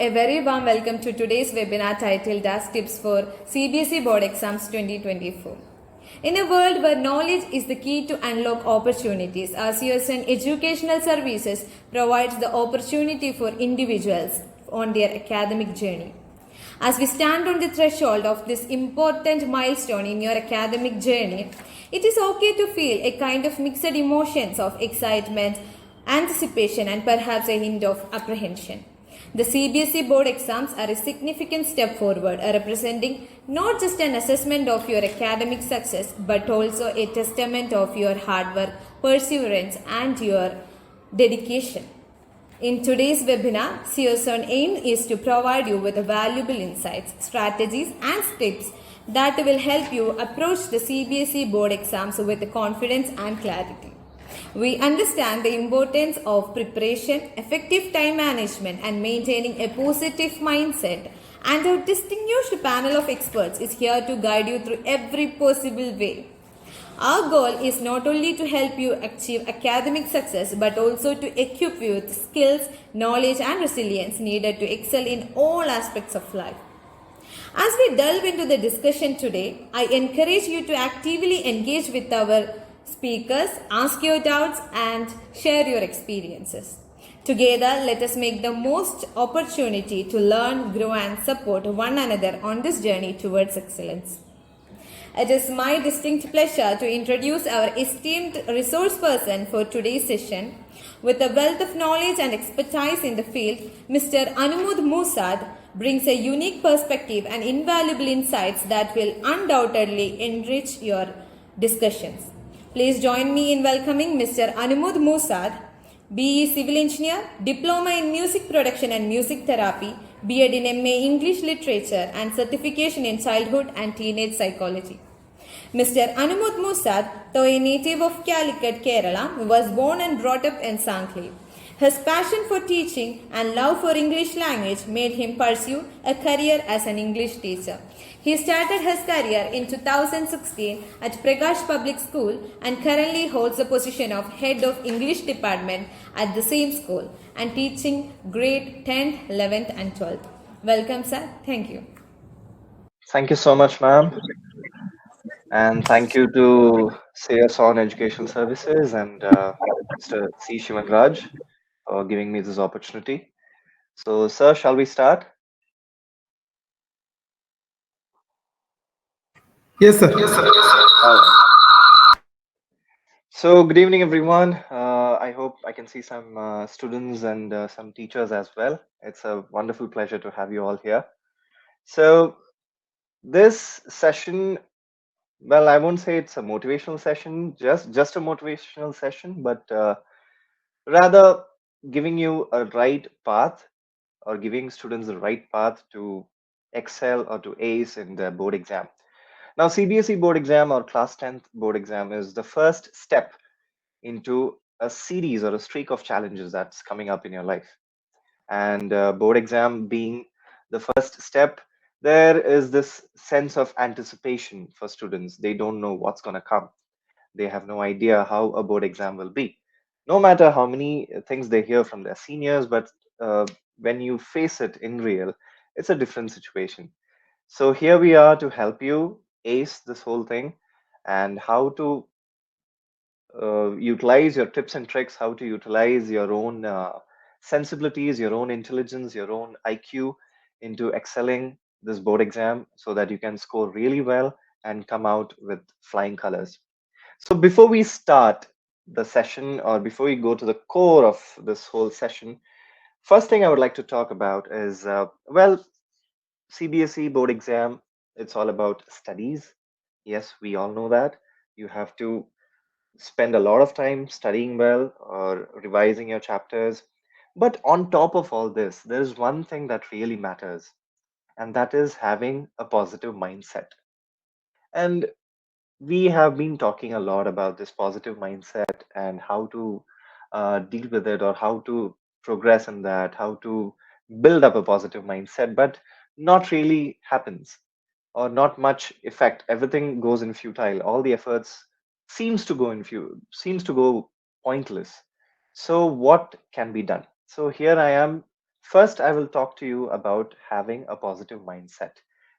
A very warm welcome to today's webinar titled as Tips for CBSE Board Exams 2024. In a world where knowledge is the key to unlock opportunities, CEYOSON Educational Services provides the opportunity for individuals on their academic journey. As we stand on the threshold of this important milestone in your academic journey, it is okay to feel a kind of mixed emotions of excitement, anticipation, and perhaps a hint of apprehension. The CBSE board exams are a significant step forward, representing not just an assessment of your academic success, but also a testament of your hard work, perseverance, and your dedication. In today's webinar, CEYOSON aim is to provide you with valuable insights, strategies, and tips that will help you approach the CBSE board exams with confidence and clarity. We understand the importance of preparation, effective time management, and maintaining a positive mindset, and our distinguished panel of experts is here to guide you through every possible way. Our goal is not only to help you achieve academic success, but also to equip you with skills, knowledge, and resilience needed to excel in all aspects of life. As we delve into the discussion today, I encourage you to actively engage with our speakers, ask your doubts, and share your experiences. Together, let us make the most opportunity to learn, grow, and support one another on this journey towards excellence. It is my distinct pleasure to introduce our esteemed resource person for today's session. With a wealth of knowledge and expertise in the field, Mr. Anumud Musad brings a unique perspective and invaluable insights that will undoubtedly enrich your discussions. Please join me in welcoming Mr. Anumud Musad, BE Civil Engineer, Diploma in Music Production and Music Therapy, B.Ed in MA English Literature, and Certification in Childhood and Teenage Psychology. Mr. Anumud Musad, though a native of Calicut, Kerala, was born and brought up in Sankley. His passion for teaching and love for English language made him pursue a career as an English teacher. He started his career in 2016 at Prakash Public School and currently holds the position of Head of English Department at the same school and teaching grade 10th, 11th and 12th. Welcome, sir. Thank you. Thank you so much, ma'am. And thank you to CEYOSON Educational Services and Mr. C. Shivan Raj for giving me this opportunity. So, sir, shall we start? Yes, sir. Yes, sir. So, good evening, everyone. I hope I can see some students and some teachers as well. It's a wonderful pleasure to have you all here. So, this session, well, I won't say it's a motivational session, just a motivational session, but rather giving you a right path or giving students the right path to excel or to ace in the board exam. Now, CBSE board exam or class 10th board exam is the first step into a series or a streak of challenges that's coming up in your life. And board exam being the first step, there is this sense of anticipation for students. They don't know what's going to come. They have no idea how a board exam will be. No matter how many things they hear from their seniors, but when you face it in real, it's a different situation. So here we are to help you ace this whole thing and how to utilize your tips and tricks, how to utilize your own sensibilities, your own intelligence, your own IQ into excelling this board exam so that you can score really well and come out with flying colors. So before we start the session or before we go to the core of this whole session, first thing I would like to talk about is, well, CBSE board exam, it's all about studies. Yes, we all know that. You have to spend a lot of time studying well or revising your chapters. But on top of all this, there is one thing that really matters, and that is having a positive mindset. And we have been talking a lot about this positive mindset and how to deal with it or how to progress in that, how to build up a positive mindset, but not really happens or not much effect. Everything goes in futile. All the efforts seems to go pointless. So what can be done? So here I am First, I will talk to you about having a positive mindset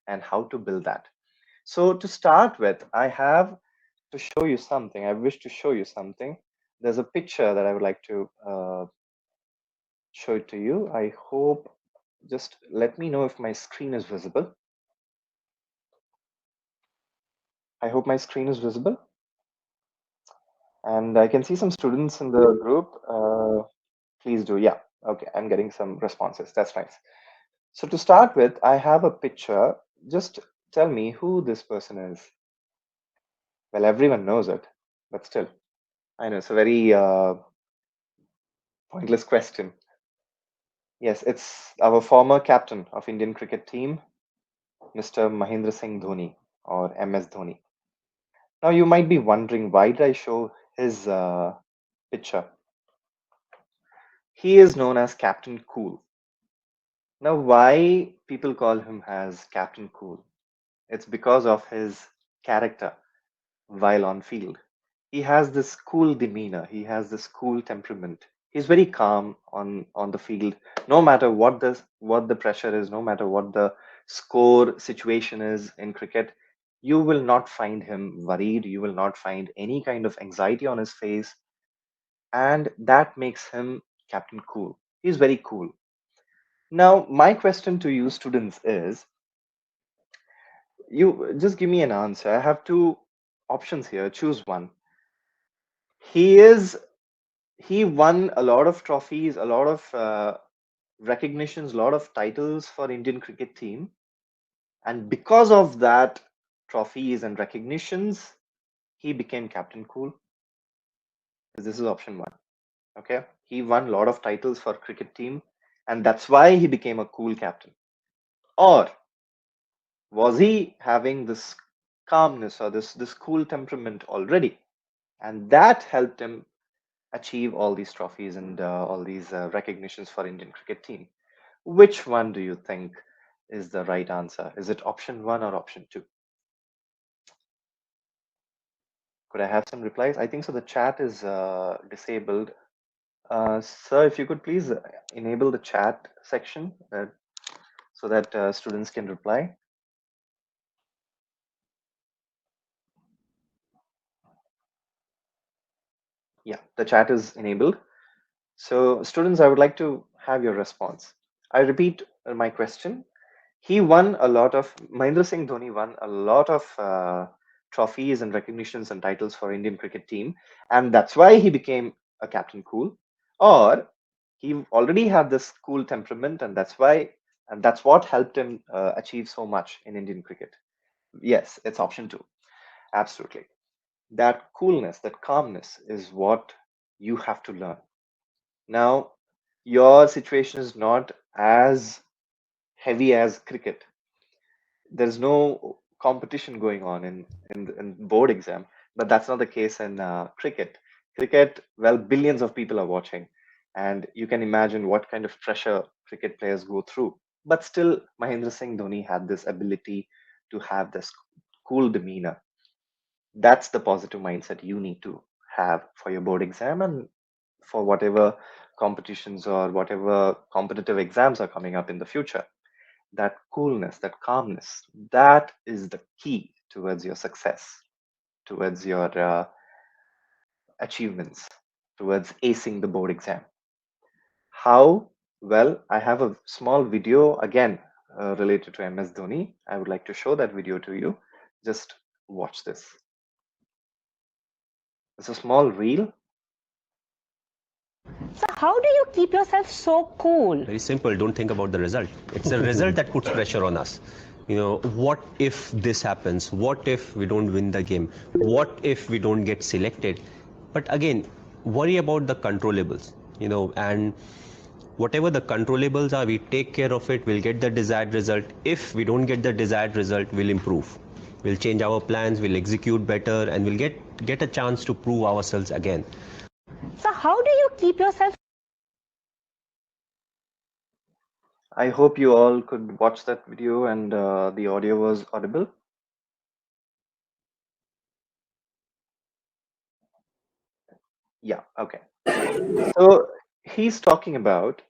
and how to build that. So to start with, I have to show you something. I wish to show you something. There's a picture that I would like to show it to you. I hope, just let me know if my screen is visible. I hope my screen is visible. And I can see some students in the group. Please do. Yeah. Okay. I'm getting some responses. That's nice. So to start with, I have a picture. Just tell me who this person is. Well, everyone knows it, but still, I know it's a very pointless question. Yes, it's our former captain of Indian cricket team, Mr. Mahendra Singh Dhoni, or MS Dhoni. Now you might be wondering, why did I show his picture? He is known as Captain Cool. Now, why people call him as Captain Cool? It's because of his character while on field. He has this cool demeanor. He has this cool temperament. He's very calm on the field, no matter what the pressure is, no matter what the score situation is in cricket. You will not find him worried. You will not find any kind of anxiety on his face, and that makes him Captain Cool. He's very cool. Now, my question to you students is, you just give me an answer. I have two options here. Choose one. He is he won a lot of trophies, a lot of recognitions, a lot of titles for Indian cricket team, and because of that trophies and recognitions, he became Captain Cool. This is option one. Okay, he won a lot of titles for cricket team, and that's why he became a cool captain. Or was he having this calmness or this cool temperament already, and that helped him achieve all these trophies and all these recognitions for Indian cricket team? Which one do you think is the right answer? Is it option one or option two? Could I have some replies? I think so. The chat is disabled. Sir, if you could please enable the chat section so that students can reply. Yeah, the chat is enabled. So students, I would like to have your response. I repeat my question. Mahendra Singh Dhoni won a lot of trophies and recognitions and titles for Indian cricket team, and that's why he became a Captain Cool. Or he already had this cool temperament, and that's what helped him achieve so much in Indian cricket. Yes, it's option two. Absolutely. That coolness, that calmness is what you have to learn. Now, your situation is not as heavy as cricket. There's no competition going on in board exam, but that's not the case in cricket. Cricket, well, billions of people are watching, and you can imagine what kind of pressure cricket players go through. But still, Mahendra Singh Dhoni had this ability to have this cool demeanor. That's the positive mindset you need to have for your board exam and for whatever competitions or whatever competitive exams are coming up in the future. That coolness, that calmness, that is the key towards your success, towards your achievements, towards acing the board exam. How? Well, I have a small video again related to MS Dhoni. I would like to show that video to you. Just watch this. It's a small reel. So how do you keep yourself so cool? Very simple. Don't think about the result. It's the result that puts pressure on us. You know, what if this happens? What if we don't win the game? What if we don't get selected? But again, worry about the controllables, and whatever the controllables are, we take care of it. We'll get the desired result. If we don't get the desired result, we'll improve. We'll change our plans, we'll execute better, and we'll get a chance to prove ourselves again. So how do you keep yourself? I hope you all could watch that video and the audio was audible. Yeah, okay. So he's talking about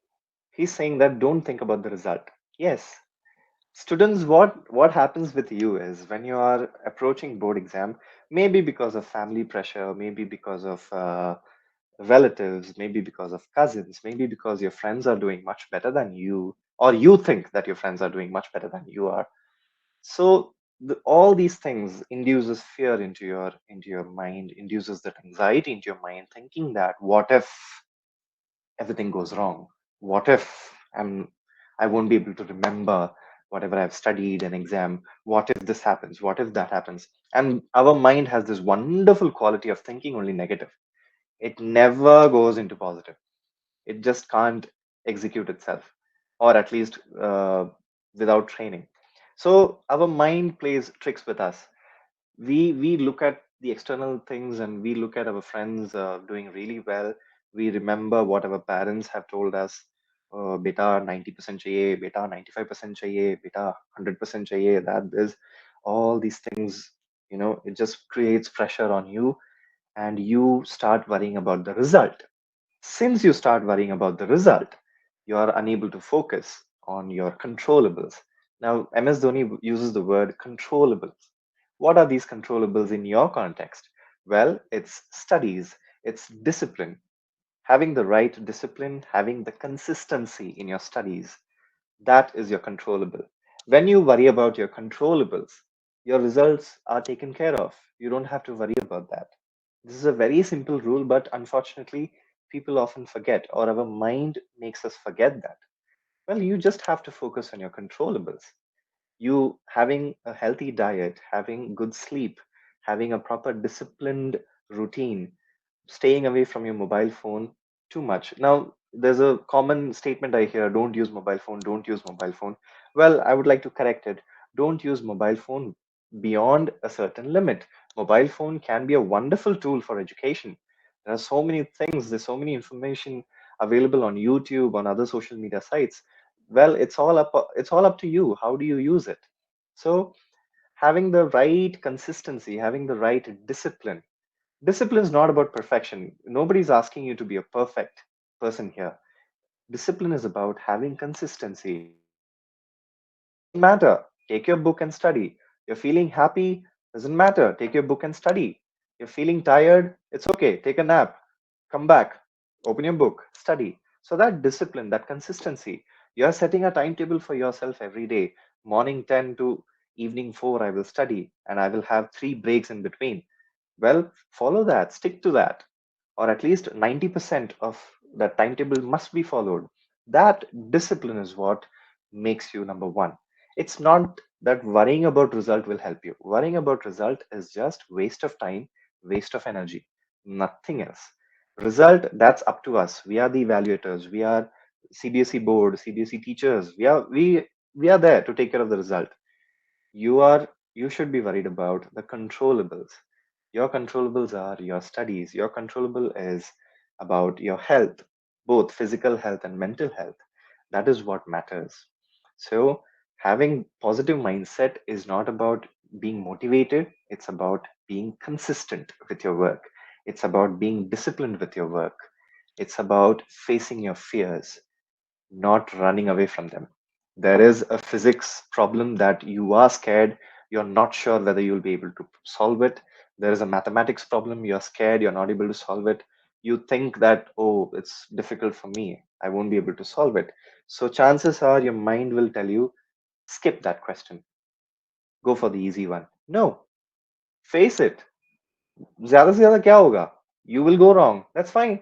He's saying that don't think about the result. Yes, students, what happens with you is when you are approaching board exam, maybe because of family pressure, maybe because of relatives, maybe because of cousins, maybe because your friends are doing much better than you, or you think that your friends are doing much better than you are. So all these things induces fear into your mind, induces that anxiety into your mind, thinking that what if everything goes wrong? What if I won't be able to remember whatever I've studied in exam? What if this happens? What if that happens? And our mind has this wonderful quality of thinking only negative. It never goes into positive. It just can't execute itself, or at least without training. So our mind plays tricks with us. We look at the external things and we look at our friends doing really well. We remember what our parents have told us. Beta 90% chahiye, beta 95% chahiye, beta 100% chahiye, that is all these things, it just creates pressure on you, and you start worrying about the result. Since you start worrying about the result, you are unable to focus on your controllables. Now, MS Dhoni uses the word controllables. What are these controllables in your context? Well, it's studies, it's discipline. Having the right discipline, having the consistency in your studies, that is your controllable. When you worry about your controllables, your results are taken care of. You don't have to worry about that. This is a very simple rule, but unfortunately, people often forget, or our mind makes us forget that. Well, you just have to focus on your controllables. You having a healthy diet, having good sleep, having a proper disciplined routine, staying away from your mobile phone too much. Now, there's a common statement I hear: don't use mobile phone, don't use mobile phone. Well, I would like to correct it. Don't use mobile phone beyond a certain limit. Mobile phone can be a wonderful tool for education. There are so many things, there's so many information available on YouTube, on other social media sites. Well, it's all up to you. How do you use it? So having the right consistency, having the right discipline. Discipline is not about perfection. Nobody's asking you to be a perfect person here. Discipline is about having consistency. Doesn't matter. Take your book and study. You're feeling happy. Doesn't matter. Take your book and study. You're feeling tired. It's okay. Take a nap. Come back. Open your book. Study. So that discipline, that consistency, you're setting a timetable for yourself every day. Morning 10 to evening 4, I will study, and I will have 3 breaks in between. Well, follow that, stick to that, or at least 90% of that timetable must be followed. That discipline is what makes you number one. It's not that worrying about result will help you. Worrying about result is just waste of time, waste of energy, nothing else. Result, that's up to us. We are the evaluators. We are CBSE board, CBSE teachers. We are there to take care of the result. You should be worried about the controllables. Your controllables are your studies. Your controllable is about your health, both physical health and mental health. That is what matters. So having positive mindset is not about being motivated, it's about being consistent with your work. It's about being disciplined with your work. It's about facing your fears, not running away from them. There is a physics problem that you are scared, you're not sure whether you'll be able to solve it. There is a mathematics problem, you're scared, you're not able to solve it. You think that, oh, it's difficult for me, I won't be able to solve it. So chances are your mind will tell you, skip that question, go for the easy one. No, face it. ज़्यादा से ज़्यादा क्या होगा? You will go wrong. That's fine.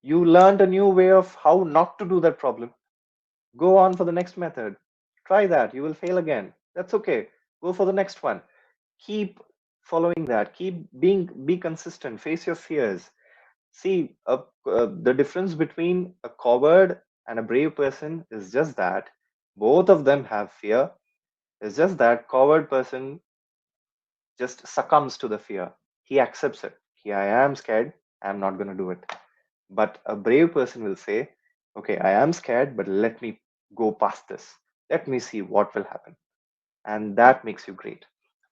You learned a new way of how not to do that problem. Go on for the next method. Try that. You will fail again. That's okay. Go for the next one. Keep following that. Be consistent. Face your fears. See, the difference between a coward and a brave person is just that both of them have fear. It's just that coward person just succumbs to the fear. He accepts it. I am scared. I'm not going to do it. But a brave person will say, okay, I am scared, but let me go past this. Let me see what will happen. And that makes you great.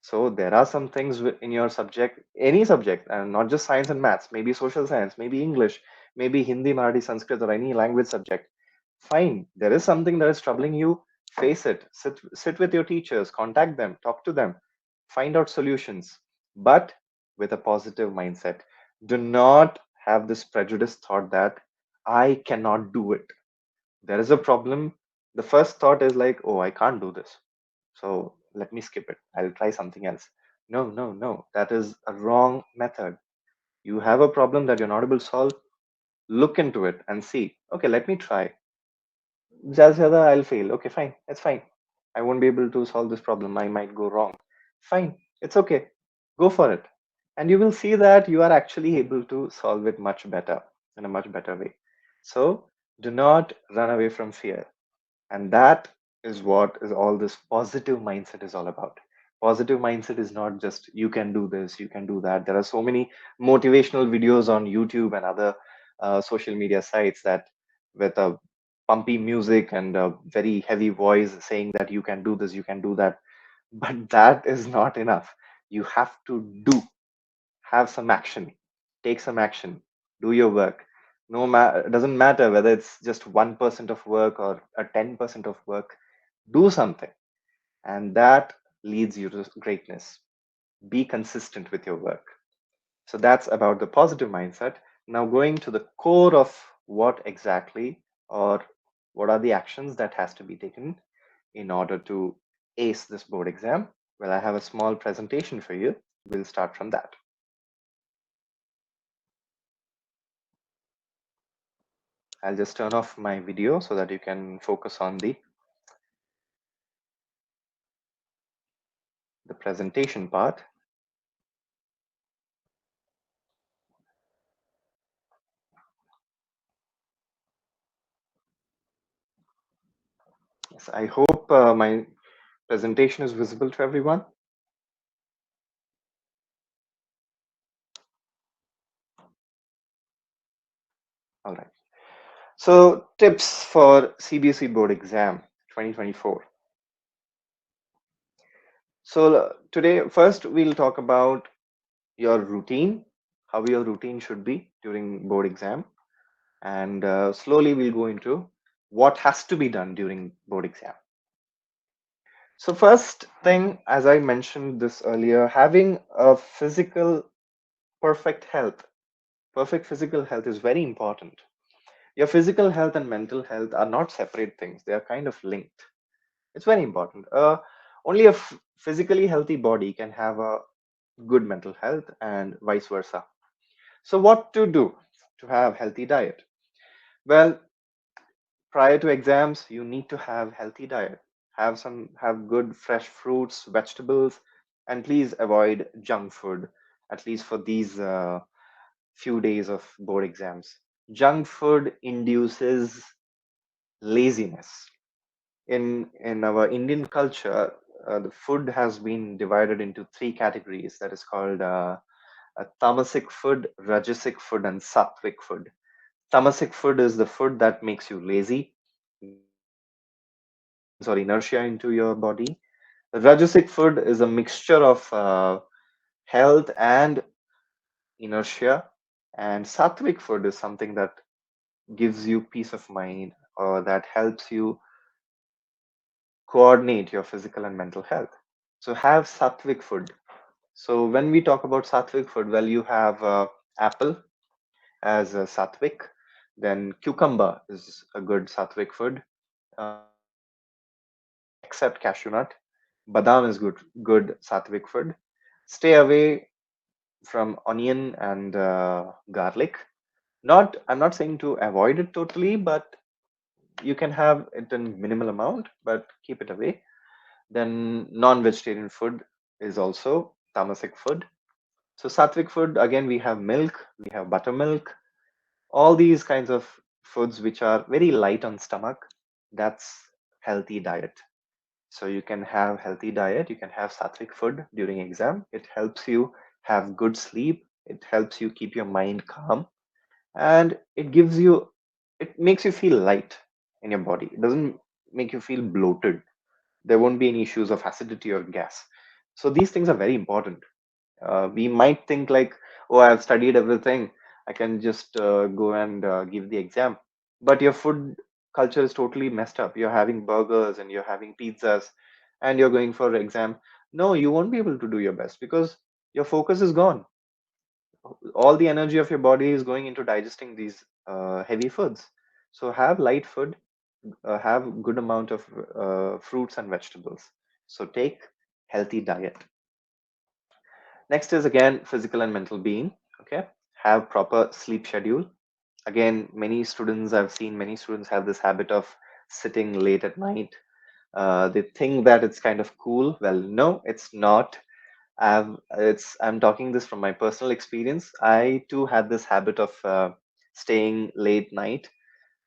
So there are some things in your subject, any subject, and not just science and maths, maybe social science, maybe English, maybe Hindi, Marathi, Sanskrit, or any language subject. Fine, there is something that is troubling you. Face it. Sit with your teachers, contact them, talk to them, find out solutions, but with a positive mindset. Do not have this prejudice thought that I cannot do it. There is a problem. The first thought is like, oh, I can't do this, so let me skip it. I'll try something else. No, no, no. That is a wrong method. You have a problem that you're not able to solve. Look into it and see, okay, let me try. Just other, I'll fail. Okay, fine. It's fine. I won't be able to solve this problem. I might go wrong. Fine. It's okay. Go for it. And you will see that you are actually able to solve it much better, in a much better way. So do not run away from fear. And that is what is all this positive mindset is all about. Positive mindset is not just you can do this, you can do that. There are so many motivational videos on YouTube and other social media sites that with a pumpy music and a very heavy voice saying that you can do this, you can do that. But that is not enough. You have to do, have some action, take some action, do your work. It doesn't matter whether it's just 1% of work or a 10% of work. Do something, and that leads you to greatness. Be consistent with your work. So that's about the positive mindset. Now going to the core of what exactly, or what are the actions that has to be taken in order to ace this board exam. Well, I have a small presentation for you. We'll start from that. I'll just turn off my video so that you can focus on the presentation part. Yes, I hope my presentation is visible to everyone. All right. So tips for CBSE Board Exam 2024. So today, first we'll talk about your routine, how your routine should be during board exam. And slowly we'll go into what has to be done during board exam. So first thing, as I mentioned this earlier, having a perfect physical health is very important. Your physical health and mental health are not separate things. They are kind of linked. It's very important. Only a physically healthy body can have a good mental health and vice versa. So what to do to have healthy diet? Well, prior to exams, you need to have healthy diet. Have good fresh fruits, vegetables, and please avoid junk food, at least for these few days of board exams. Junk food induces laziness. In our Indian culture, the food has been divided into three categories. That is called tamasic food, rajasic food, and sattvic food. Tamasic food is the food that makes you lazy, or inertia into your body. Rajasic food is a mixture of health and inertia, and sattvic food is something that gives you peace of mind, or that helps you coordinate your physical and mental health. So have sattvic food. So when we talk about sattvic food, well, you have apple as a sattvic, then cucumber is a good sattvic food. Except cashew nut, badam is good sattvic food. Stay away from onion and garlic. I'm not saying to avoid it totally, but you can have it in minimal amount, but keep it away. Then non-vegetarian food is also tamasic food. So sattvic food, again, we have milk, we have buttermilk, all these kinds of foods which are very light on stomach. That's healthy diet. So you can have healthy diet, you can have sattvic food during exam. It helps you have good sleep. It helps you keep your mind calm, and it makes you feel light in your body. It doesn't make you feel bloated. There won't be any issues of acidity or gas. So these things are very important. We might think like, oh, I've studied everything, I can just go and give the exam. But your food culture is totally messed up. You're having burgers and you're having pizzas and you're going for exam. No, you won't be able to do your best because your focus is gone. All the energy of your body is going into digesting these heavy foods. So have light food, have good amount of fruits and vegetables. So take healthy diet. Next is again physical and mental being. Okay, have proper sleep schedule. Again, I've seen many students have this habit of sitting late at night. They think that it's kind of cool. Well, no, it's not. I'm talking this from my personal experience. I too had this habit of staying late night,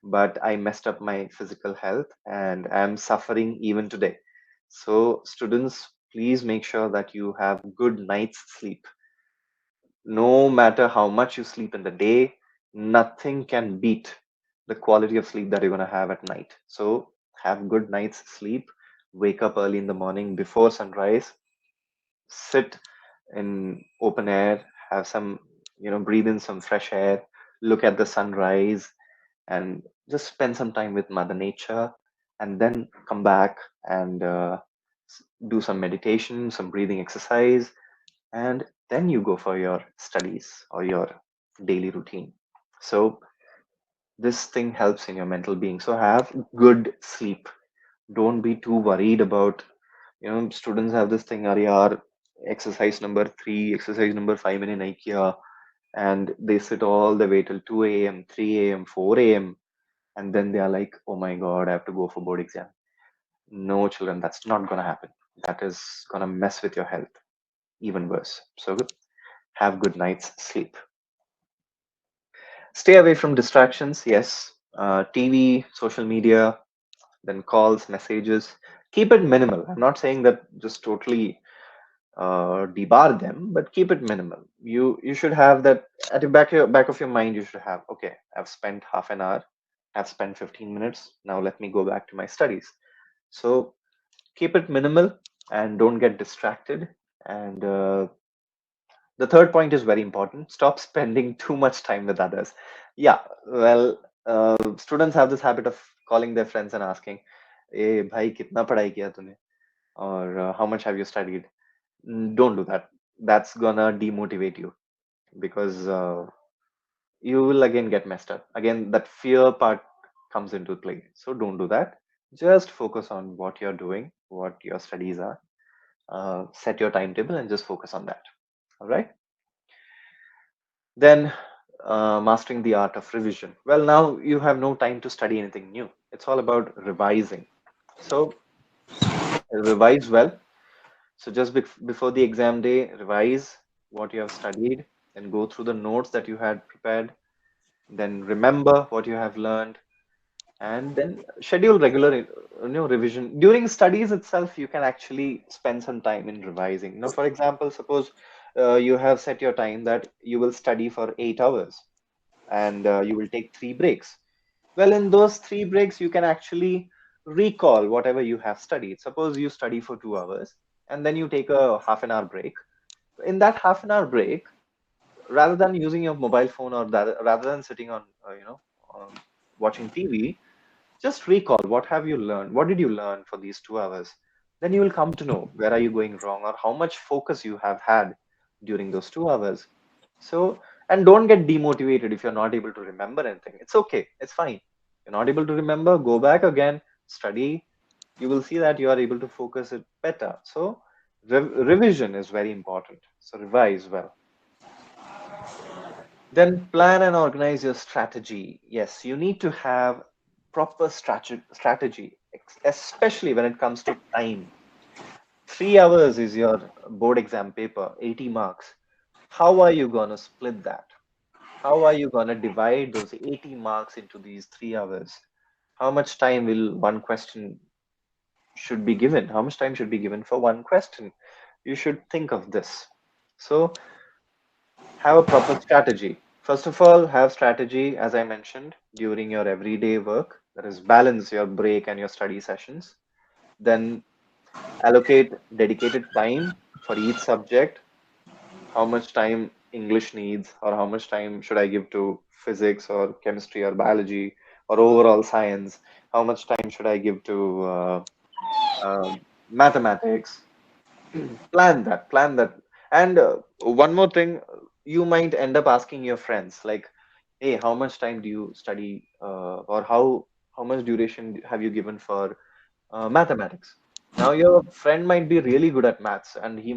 but I messed up my physical health and I'm suffering even today. So students, please make sure that you have good night's sleep. No matter how much you sleep in the day, nothing can beat the quality of sleep that you're going to have at night. So have good night's sleep, wake up early in the morning before sunrise, sit in open air, have some, breathe in some fresh air, look at the sunrise, and just spend some time with Mother Nature, and then come back and do some meditation, some breathing exercise, and then you go for your studies or your daily routine. So this thing helps in your mental being. So have good sleep. Don't be too worried about, students have this thing, yaar, exercise number 3, exercise number 5 मैंने नहीं किया, and they sit all the way till 2 a.m., 3 a.m., 4 a.m., and then they are like, oh my god, I have to go for board exam. No, children, that's not gonna happen. That is gonna mess with your health even worse. So have good night's sleep. Stay away from distractions. Yes, TV, social media, then calls, messages. Keep it minimal. I'm not saying that just totally debar them, but keep it minimal. You should have that at the back of your mind. You should have, okay, I've spent half an hour, I've spent 15 minutes. Now let me go back to my studies. So keep it minimal and don't get distracted. And the third point is very important. Stop spending too much time with others. Yeah, well, students have this habit of calling their friends and asking, "Hey, bhai, kitna padhai kiya tune?" Or how much have you studied? Don't do that. That's gonna demotivate you because you will again get messed up. Again, that fear part comes into play. So don't do that. Just focus on what you're doing, what your studies are. Set your timetable and just focus on that. All right. Then mastering the art of revision. Well, now you have no time to study anything new. It's all about revising. So revise well. So just before the exam day, revise what you have studied and go through the notes that you had prepared. Then remember what you have learned, and then schedule regular, revision. During studies itself, you can actually spend some time in revising. For example, suppose you have set your time that you will study for 8 hours and you will take 3 breaks. Well, in those 3 breaks, you can actually recall whatever you have studied. Suppose you study for 2 hours and then you take a half an hour break. In that half an hour break, rather than using your mobile phone or rather than sitting on, watching TV, just recall what have you learned? What did you learn for these 2 hours? Then you will come to know where are you going wrong or how much focus you have had during those 2 hours. So, and don't get demotivated if you're not able to remember anything. It's okay. It's fine. You're not able to remember, go back again, study. You will see that you are able to focus it better. So, revision is very important. So, revise well. Then plan and organize your strategy. Yes, you need to have proper strategy, especially when it comes to time. 3 hours is your board exam paper, 80 marks. How are you going to split that? How are you going to divide those 80 marks into these 3 hours? How much time will one question should be given? How much time should be given for one question? You should think of this. So have a proper strategy. First of all, have strategy, as I mentioned, during your everyday work. That is, balance your break and your study sessions. Then allocate dedicated time for each subject. How much time English needs, or how much time should I give to physics or chemistry or biology or overall science? How much time should I give to mathematics? Plan that. And one more thing, you might end up asking your friends like, hey, how much time do you study, or how much duration have you given for mathematics? Now your friend might be really good at maths, and he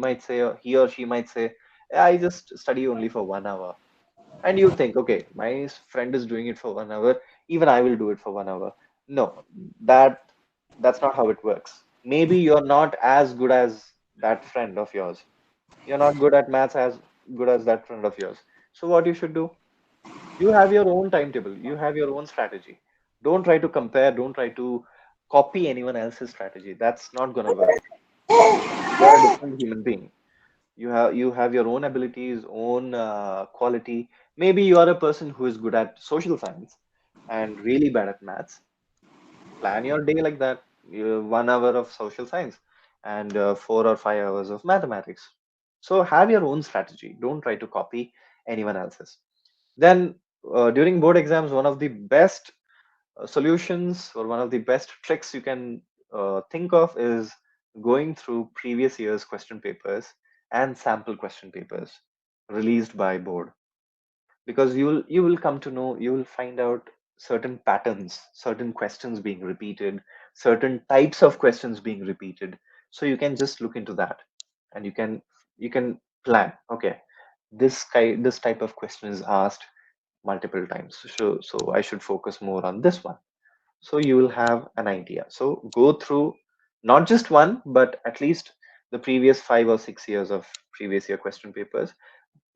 or she might say, "Yeah, I just study only for 1 hour." And you think, okay, my friend is doing it for 1 hour, even I will do it for 1 hour. No, that that's not how it works. Maybe you're not as good as that friend of yours. You're not good at maths as good as that friend of yours. So what you should do, you have your own timetable, you have your own strategy. Don't try to compare, don't try to copy anyone else's strategy. That's not gonna work. You're a different human being. You have your own abilities, own quality. Maybe you are a person who is good at social science and really bad at maths. Plan your day like that. 1 hour of social science and 4 or 5 hours of mathematics. So have your own strategy. Don't try to copy anyone else's. Then during board exams, one of the best solutions or one of the best tricks you can think of is going through previous year's question papers and sample question papers released by board, because you will come to know, you will find out certain patterns, certain questions being repeated, certain types of questions being repeated. So you can just look into that, and you can plan, okay, this type of question is asked multiple times, so I should focus more on this one. So you will have an idea. So go through not just one, but at least the previous 5 or 6 years of previous year question papers.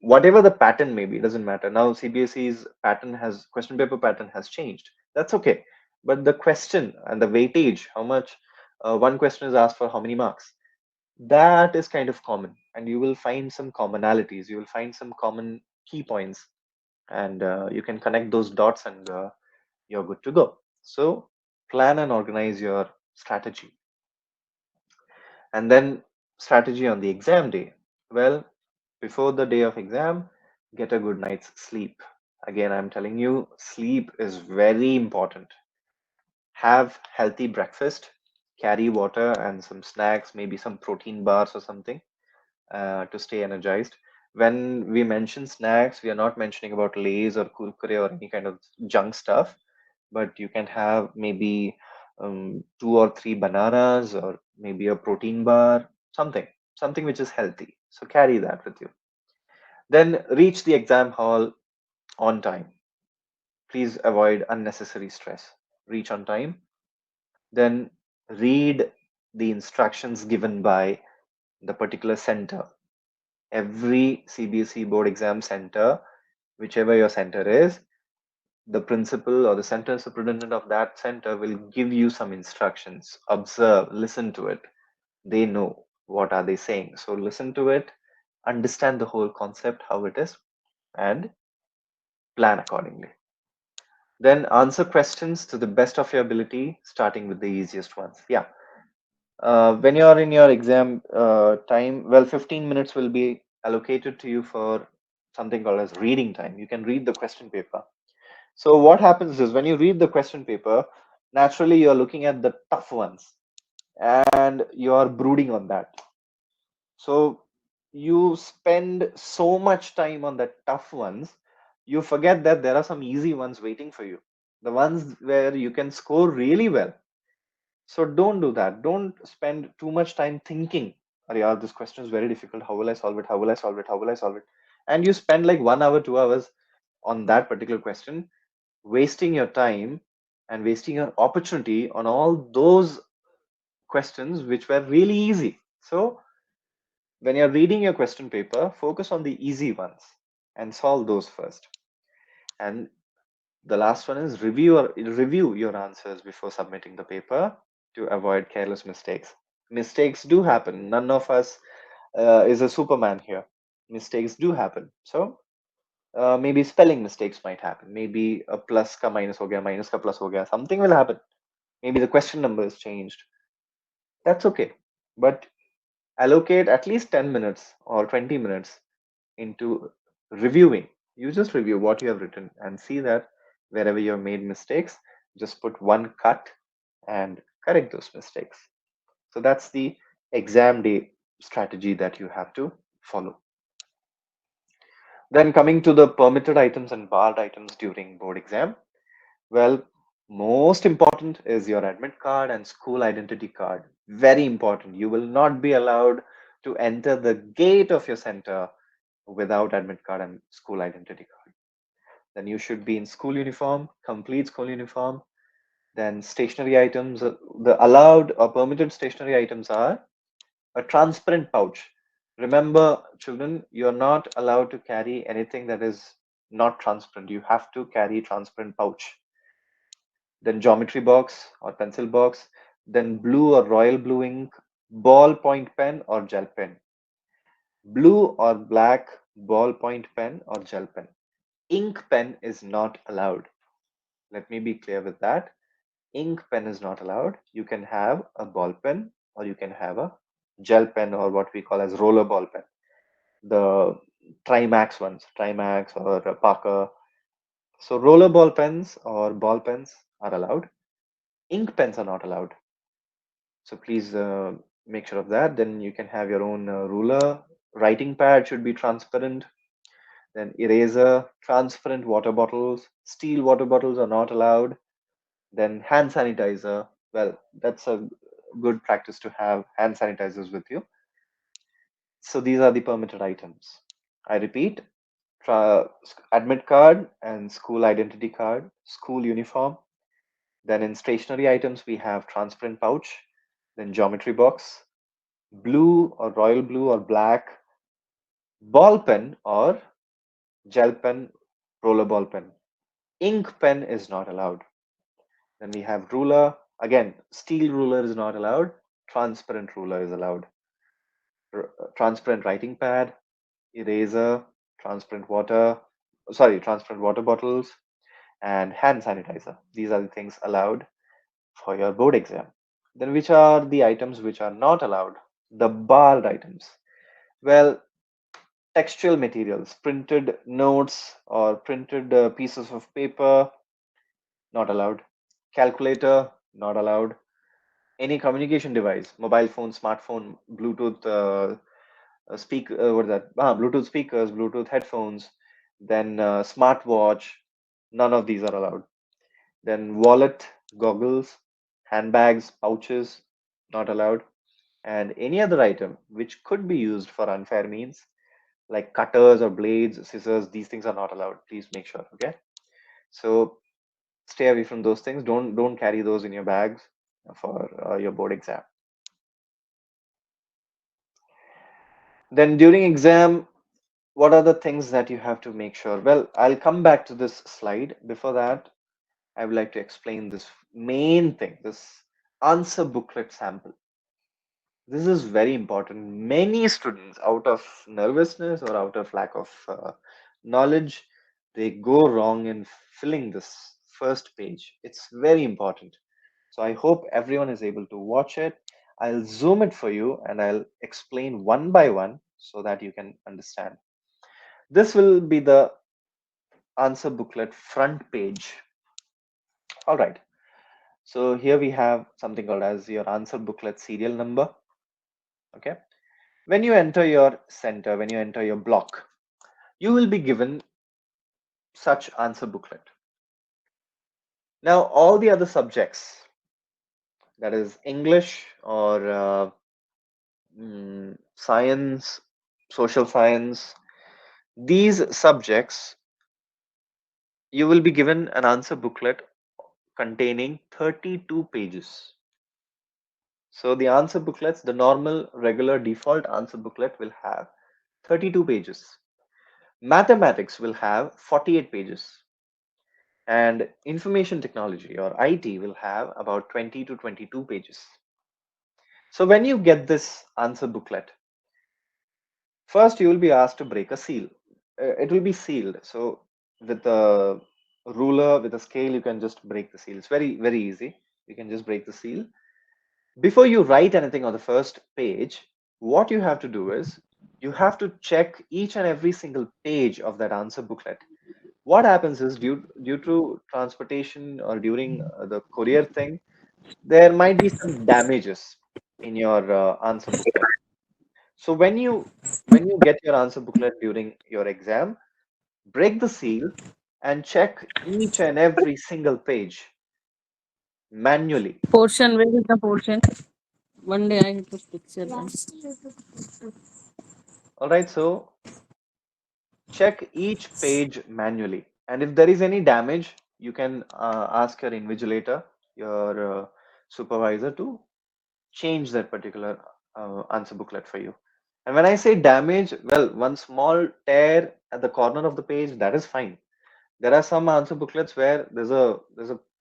Whatever the pattern may be, doesn't matter. Now CBSE's question paper pattern has changed. That's okay. But the question and the weightage, how much one question is asked for how many marks, that is kind of common. And you will find some commonalities. You will find some common key points, and you can connect those dots, and you're good to go. So plan and organize your strategy. And then strategy on the exam day. Well, before the day of exam, get a good night's sleep. Again, I'm telling you, sleep is very important. Have healthy breakfast, carry water and some snacks, maybe some protein bars or something, to stay energized. When we mention snacks, we are not mentioning about Lays or Kurkure or any kind of junk stuff, but you can have maybe 2 or 3 bananas, or maybe a protein bar, something which is healthy. So carry that with you. Then reach the exam hall on time. Please avoid unnecessary stress. Reach on time. Then read the instructions given by the particular center. Every CBSE board exam center, whichever your center is, the principal or the center superintendent of that center will give you some instructions. Observe, listen to it. They know what are they saying. So listen to it, understand the whole concept, how it is, and plan accordingly. Then answer questions to the best of your ability, starting with the easiest ones. Yeah. When you're in your exam time, well, 15 minutes will be allocated to you for something called as reading time. You can read the question paper. So what happens is when you read the question paper, naturally you're looking at the tough ones and you're brooding on that. So you spend so much time on the tough ones, you forget that there are some easy ones waiting for you, the ones where you can score really well. So don't do that. Don't spend too much time thinking, "Arey, this question is very difficult. How will I solve it? How will I solve it? How will I solve it?" And you spend like 1 hour, 2 hours on that particular question, wasting your time and wasting your opportunity on all those questions which were really easy. So when you're reading your question paper, focus on the easy ones and solve those first. And the last one is review your answers before submitting the paper to avoid careless mistakes. Mistakes do happen. None of us is a Superman here. Mistakes do happen. So maybe spelling mistakes might happen. Maybe a plus ka minus ho gaya, minus ka plus ho gaya. Something will happen. Maybe the question number is changed. That's okay. But allocate at least 10 minutes or 20 minutes into reviewing. You just review what you have written and see that wherever you have made mistakes, just put one cut and correct those mistakes. So that's the exam day strategy that you have to follow. Then coming to the permitted items and barred items during board exam. Well, most important is your admit card and school identity card. Very important. You will not be allowed to enter the gate of your center without admit card and school identity card. Then you should be in school uniform, complete school uniform. Then stationery items, the allowed or permitted stationery items are a transparent pouch. Remember, children, you're not allowed to carry anything that is not transparent. You have to carry transparent pouch. Then geometry box or pencil box, then blue or royal blue ink, ballpoint pen or gel pen, blue or black ballpoint pen or gel pen. Ink pen is not allowed. Let me be clear with that. Ink pen is not allowed. You can have a ball pen or you can have a gel pen or what we call as roller ball pen. The Trimax ones, Trimax or a Parker. So roller ball pens or ball pens are allowed. Ink pens are not allowed. So please make sure of that. Then you can have your own ruler. Writing pad should be transparent. Then eraser, transparent water bottles. Steel water bottles are not allowed. Then hand sanitizer. Well, that's a good practice to have hand sanitizers with you. So these are the permitted items. I repeat, admit card and school identity card, school uniform. Then in stationery items, we have transparent pouch, then geometry box, blue or royal blue or black, ball pen or gel pen, roller ball pen. Ink pen is not allowed. Then we have ruler. Again, steel ruler is not allowed. Transparent ruler is allowed. Transparent writing pad, eraser, transparent water bottles, and hand sanitizer. These are the things allowed for your board exam. Then which are the items which are not allowed? The barred items. Well, textual materials, printed notes or printed pieces of paper, not allowed. Calculator, not allowed. Any communication device, mobile phone, smartphone, Bluetooth what is that? Bluetooth speakers, Bluetooth headphones, then smartwatch, none of these are allowed. Then wallet, goggles, handbags, pouches, not allowed. And any other item which could be used for unfair means, like cutters or blades, scissors, these things are not allowed. Please make sure, okay? So stay away from those things. Don't carry those in your bags for your board exam. Then during exam, what are the things that you have to make sure? Well, I'll come back to this slide. Before that, I would like to explain this main thing, this answer booklet sample. This is very important. Many students, out of nervousness or out of lack of knowledge, they go wrong in filling this first page. It's very important. So I hope everyone is able to watch it. I'll zoom it for you and I'll explain one by one so that you can understand. This will be the answer booklet front page. All right. So here we have something called as your answer booklet serial number. Okay. When you enter your center, when you enter your block, you will be given such answer booklet. Now, all the other subjects, that is English or science, social science, these subjects, you will be given an answer booklet containing 32 pages. So the answer booklets, the normal, regular, default answer booklet will have 32 pages. Mathematics will have 48 pages. And information technology or IT will have about 20 to 22 pages. So when you get this answer booklet, first you will be asked to break a seal. It will be sealed. So with a ruler, with a scale, you can just break the seal. It's very, very easy. You can just break the seal. Before you write anything on the first page, what you have to do is you have to check each and every single page of that answer booklet. What happens is due to transportation or during the courier thing, there might be some damages in your answer booklet. So when you get your answer booklet during your exam, break the seal and check each and every single page manually. Portion, where is the portion? One day I have to picture them. All right, so check each page manually. And if there is any damage, you can ask your invigilator, your supervisor, to change that particular answer booklet for you. And when I say damage, well, one small tear at the corner of the page, that is fine. There are some answer booklets where there's a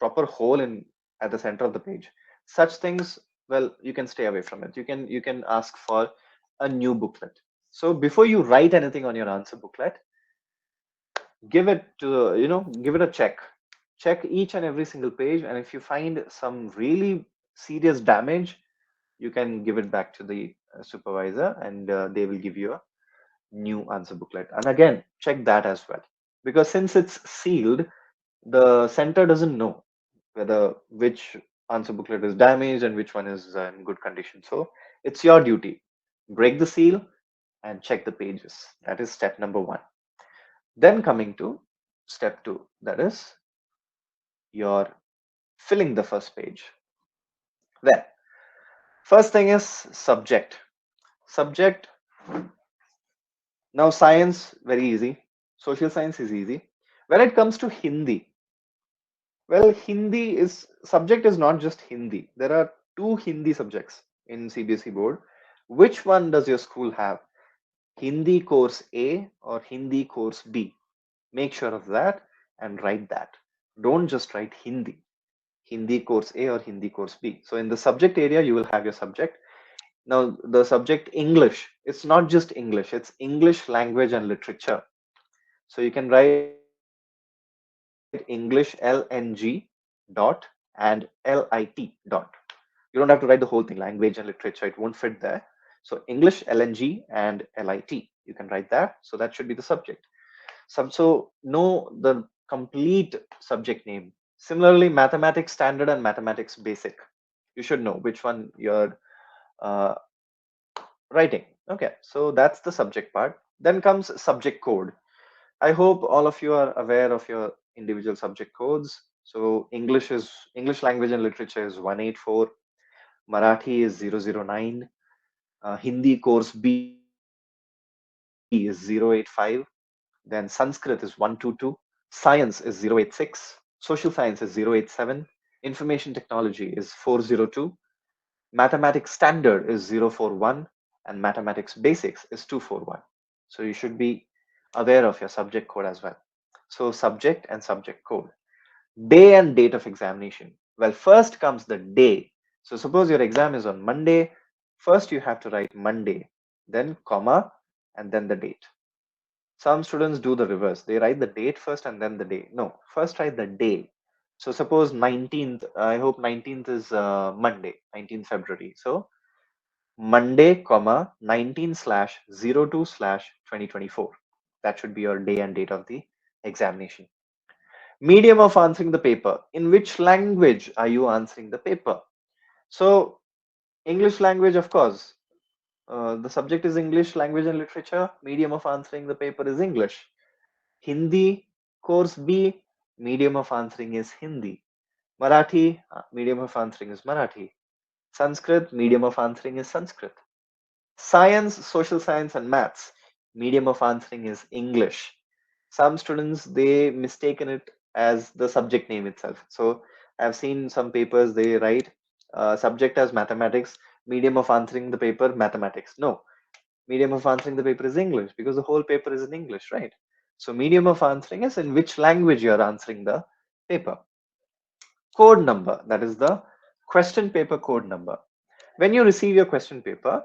proper hole in at the center of the page. Such things, well, you can stay away from it. You can ask for a new booklet. So before you write anything on your answer booklet, give it to give it a check each and every single page, and if you find some really serious damage, you can give it back to the supervisor, and they will give you a new answer booklet. And again, check that as well, because since it's sealed, the center doesn't know whether which answer booklet is damaged and which one is in good condition. So it's your duty, break the seal and check the pages. That is step number 1. Then coming to step 2, that is your filling the first page. Well, first thing is subject. Now science, very easy. Social science is easy. When it comes to Hindi, well, Hindi is subject is not just Hindi. There are 2 Hindi subjects in CBSE board. Which one does your school have? Hindi course A or Hindi course B? Make sure of that and write that. Don't just write Hindi. Hindi course A or Hindi course B. So in the subject area, you will have your subject. Now the subject English, it's not just English, it's English language and literature. So you can write English LNG dot and LIT dot. You don't have to write the whole thing, language and literature, it won't fit there. So English LNG and LIT, you can write that. So that should be the subject. So know the complete subject name. Similarly, mathematics standard and mathematics basic. You should know which one you're uh, writing. Okay, so that's the subject part. Then comes subject code. I hope all of you are aware of your individual subject codes. So English language and literature is 184, Marathi is 009, Hindi course B is 085, then Sanskrit is 122, Science is 086, Social Science is 087, Information Technology is 402, Mathematics Standard is 041, and Mathematics Basics is 241. So you should be aware of your subject code as well. So subject and subject code. Day and date of examination. Well, first comes the day. So suppose your exam is on Monday. First you have to write Monday, then comma, and then the date. Some students do the reverse. They write the date first and then the day. No, first write the day. So suppose 19th, I hope 19th is Monday, 19th February. So Monday, comma, 19/02/2024. That should be your day and date of the examination. Medium of answering the paper. In which language are you answering the paper? So English language, of course. The subject is English language and literature. Medium of answering the paper is English. Hindi, course B, medium of answering is Hindi. Marathi, medium of answering is Marathi. Sanskrit, medium of answering is Sanskrit. Science, social science, and maths, medium of answering is English. Some students, they mistaken it as the subject name itself. So I've seen some papers, they write subject as mathematics, medium of answering the paper mathematics. No, medium of answering the paper is English, because the whole paper is in English, right? So medium of answering is in which language you are answering the paper. Code number, that is the question paper code number. When you receive your question paper,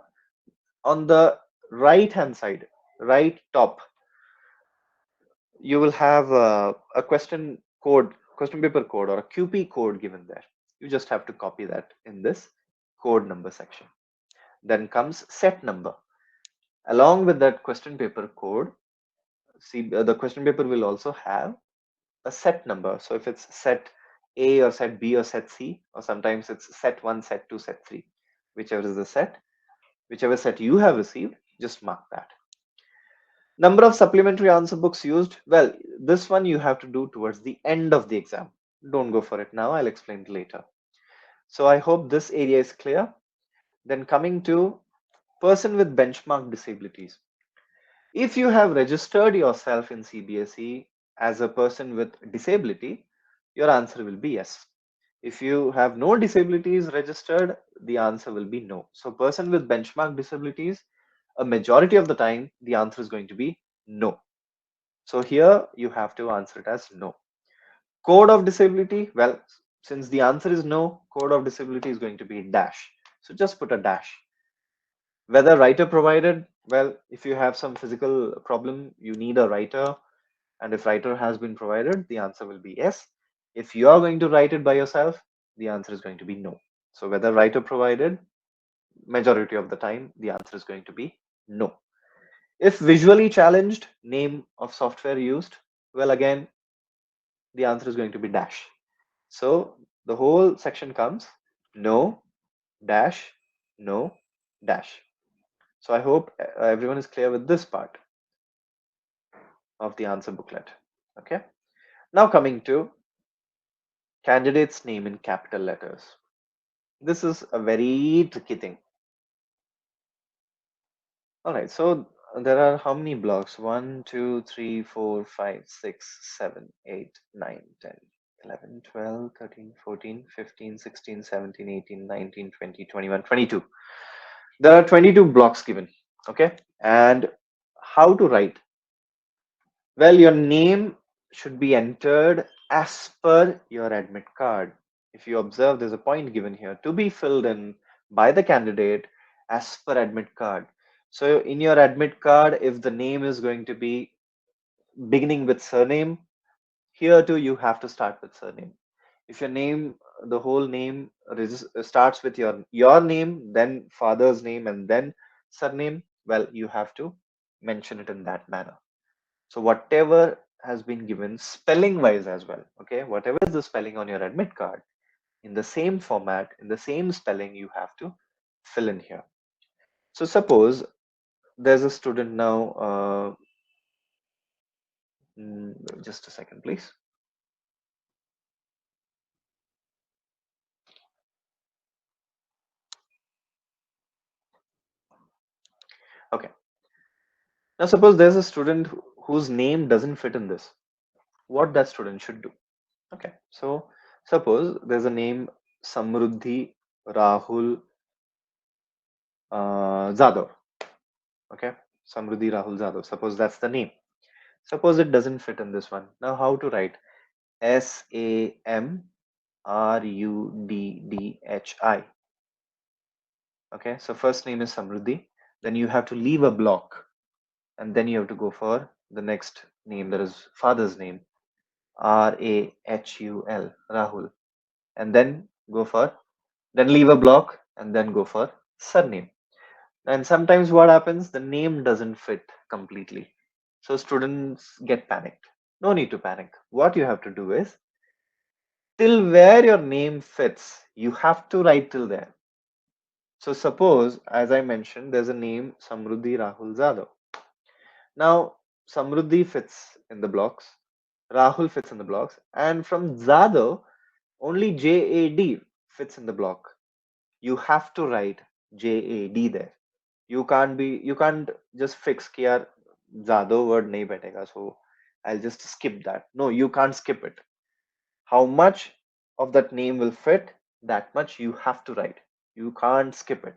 on the right hand side, right top, you will have a question paper code or a QP code given there. You just have to copy that in this code number section. Then comes set number. Along with that question paper code, see, the question paper will also have a set number. So if it's set A or set B or set C, or sometimes it's set 1, set 2, set 3, whichever is the set, whichever set you have received, just mark that. Number of supplementary answer books used. Well, this one you have to do towards the end of the exam. Don't go for it now. I'll explain it later. So I hope this area is clear. Then coming to person with benchmark disabilities. If you have registered yourself in CBSE as a person with disability, your answer will be yes. If you have no disabilities registered, the answer will be no. So person with benchmark disabilities, a majority of the time, the answer is going to be no. So here you have to answer it as no. Code of disability, well, since the answer is no, code of disability is going to be dash. So just put a dash. Whether writer provided, well, if you have some physical problem, you need a writer, and if writer has been provided, the answer will be yes. If you are going to write it by yourself, the answer is going to be no. So whether writer provided, majority of the time, the answer is going to be no. If visually challenged, name of software used, well, again, the answer is going to be dash. So the whole section comes no, dash, no, dash. So I hope everyone is clear with this part of the answer booklet. Okay. Now coming to candidate's name in capital letters. This is a very tricky thing. All right. So there are how many blocks? 1, 2, 3, 4, 5, 6, 7, 8, 9, 10, 11, 12, 13, 14, 15, 16, 17, 18, 19, 20, 21, 22. There are 22 blocks given. Okay. And how to write? Well, your name should be entered as per your admit card. If you observe, there's a point given here to be filled in by the candidate as per admit card. So in your admit card, if the name is going to be beginning with surname, here too you have to start with surname. If your name, the whole name starts with your name, then father's name, and then surname, well, you have to mention it in that manner. So whatever has been given spelling wise as well, okay, whatever is the spelling on your admit card, in the same format, in the same spelling, you have to fill in here. So suppose there's a student now, just a second, please. Okay. Now suppose there's a student whose name doesn't fit in this. What that student should do? Okay. So suppose there's a name Samruddhi Rahul Zadav. Okay. Samruddhi Rahul Zadav. Suppose that's the name. Suppose it doesn't fit in this one. Now how to write? Samruddhi. Okay, so first name is Samruddhi. Then you have to leave a block, and then you have to go for the next name, that is father's name, Rahul, Rahul, and then leave a block and then go for surname. And sometimes what happens, the name doesn't fit completely, so students get panicked. No need to panic. What you have to do is, till where your name fits, you have to write till there. So suppose, as I mentioned, there's a name Samruddhi Rahul Zadav. Now Samruddhi fits in the blocks, Rahul fits in the blocks, and from Zadav only JAD fits in the block. You have to write JAD there. You can't just fix कि यार Zadav word nahi बैठेगा, so I'll just skip that. No, you can't skip it. How much of that name will fit, that much you have to write. You can't skip it.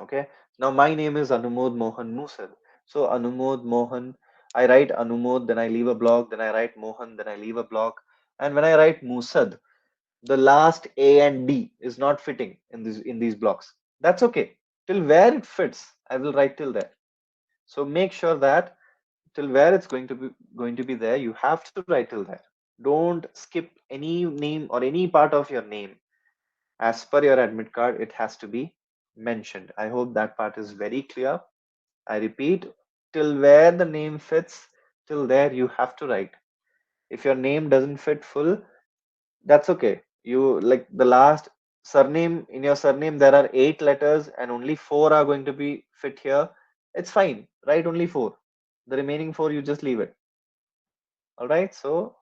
Okay. Now my name is Anumod Mohan Musad. So Anumod Mohan, I write Anumod, then I leave a block, then I write Mohan, then I leave a block. And when I write Musad, the last A and D is not fitting in these blocks. That's okay. Till where it fits, I will write till there. So make sure that till where it's going to be there, you have to write till there. Don't skip any name or any part of your name. As per your admit card, it has to be mentioned. I hope that part is very clear. I repeat, till where the name fits, till there you have to write. If your name doesn't fit full, that's okay. You like the last surname in your surname, there are 8 letters and only 4 are going to be fit here. It's fine. Write only 4. The remaining 4 you just leave it. All right. So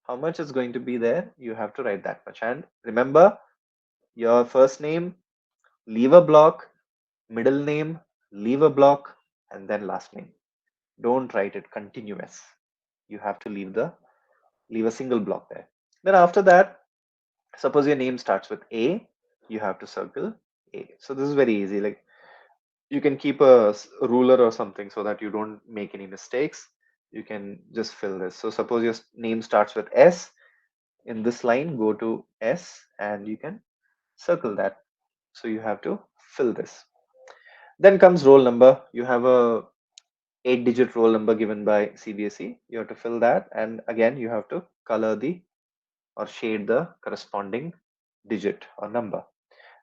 how much is going to be there? You have to write that much. And remember, your first name, leave a block, middle name, leave a block, and then last name. Don't write it continuous. You have to leave a single block there. Then after that, suppose your name starts with A, you have to circle A. So this is very easy. Like you can keep a ruler or something so that you don't make any mistakes. You can just fill this. So suppose your name starts with S. In this line, go to S and you can circle that. So you have to fill this. Then comes roll number. You have a 8-digit roll number given by CBSE. You have to fill that, and again you have to color the or shade the corresponding digit or number.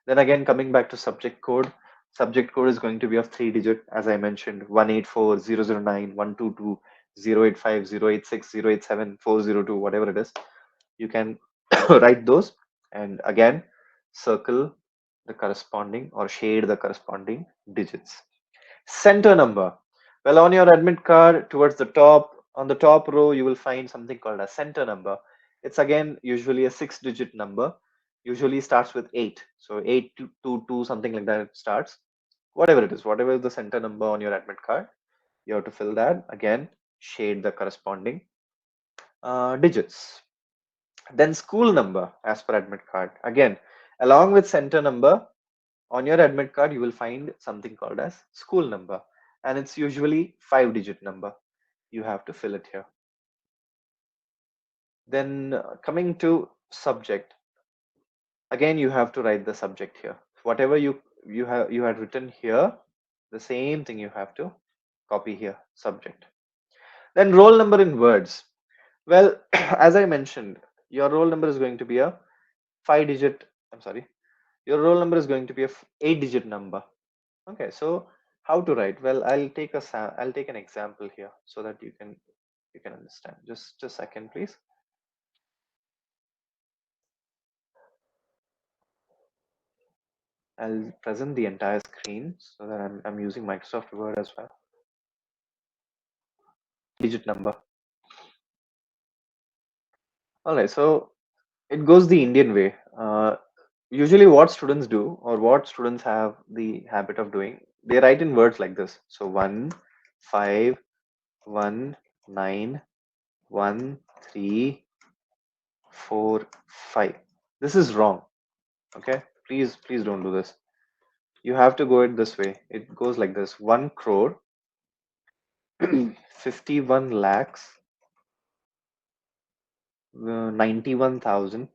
Then again, coming back to subject code is going to be of 3-digit, as I mentioned: 184,009, 122, 085, 086, 087, 402, whatever it is. You can write those and again circle the corresponding or shade the corresponding digits. Center number. Well, on your admit card, towards the top, on the top row, you will find something called a center number. It's again usually a 6-digit number. Usually starts with 8. So 822, something like that it starts. Whatever it is, whatever is the center number on your admit card, you have to fill that. Again, shade the corresponding digits. Then school number as per admit card. Again, along with center number, on your admit card, you will find something called as school number, and it's usually 5-digit number. You have to fill it here. Then coming to subject, again you have to write the subject here. Whatever you had written here, the same thing you have to copy here, subject. Then roll number in words. Well, as I mentioned, your roll number is going to be a 5-digit. I'm sorry. Your roll number is going to be a 8-digit number. Okay, so how to write? Well, I'll take an example here so that you can understand. Just a second, please. I'll present the entire screen so that I'm using Microsoft Word as well. Digit number. All right, so it goes the Indian way. Usually what students do, or what students have the habit of doing, they write in words like this. So 1, 5, 1, 9, 1, 3, 4, 5. This is wrong. Okay, please don't do this. You have to go it this way. It goes like this: 1 crore 51 lakhs 91,000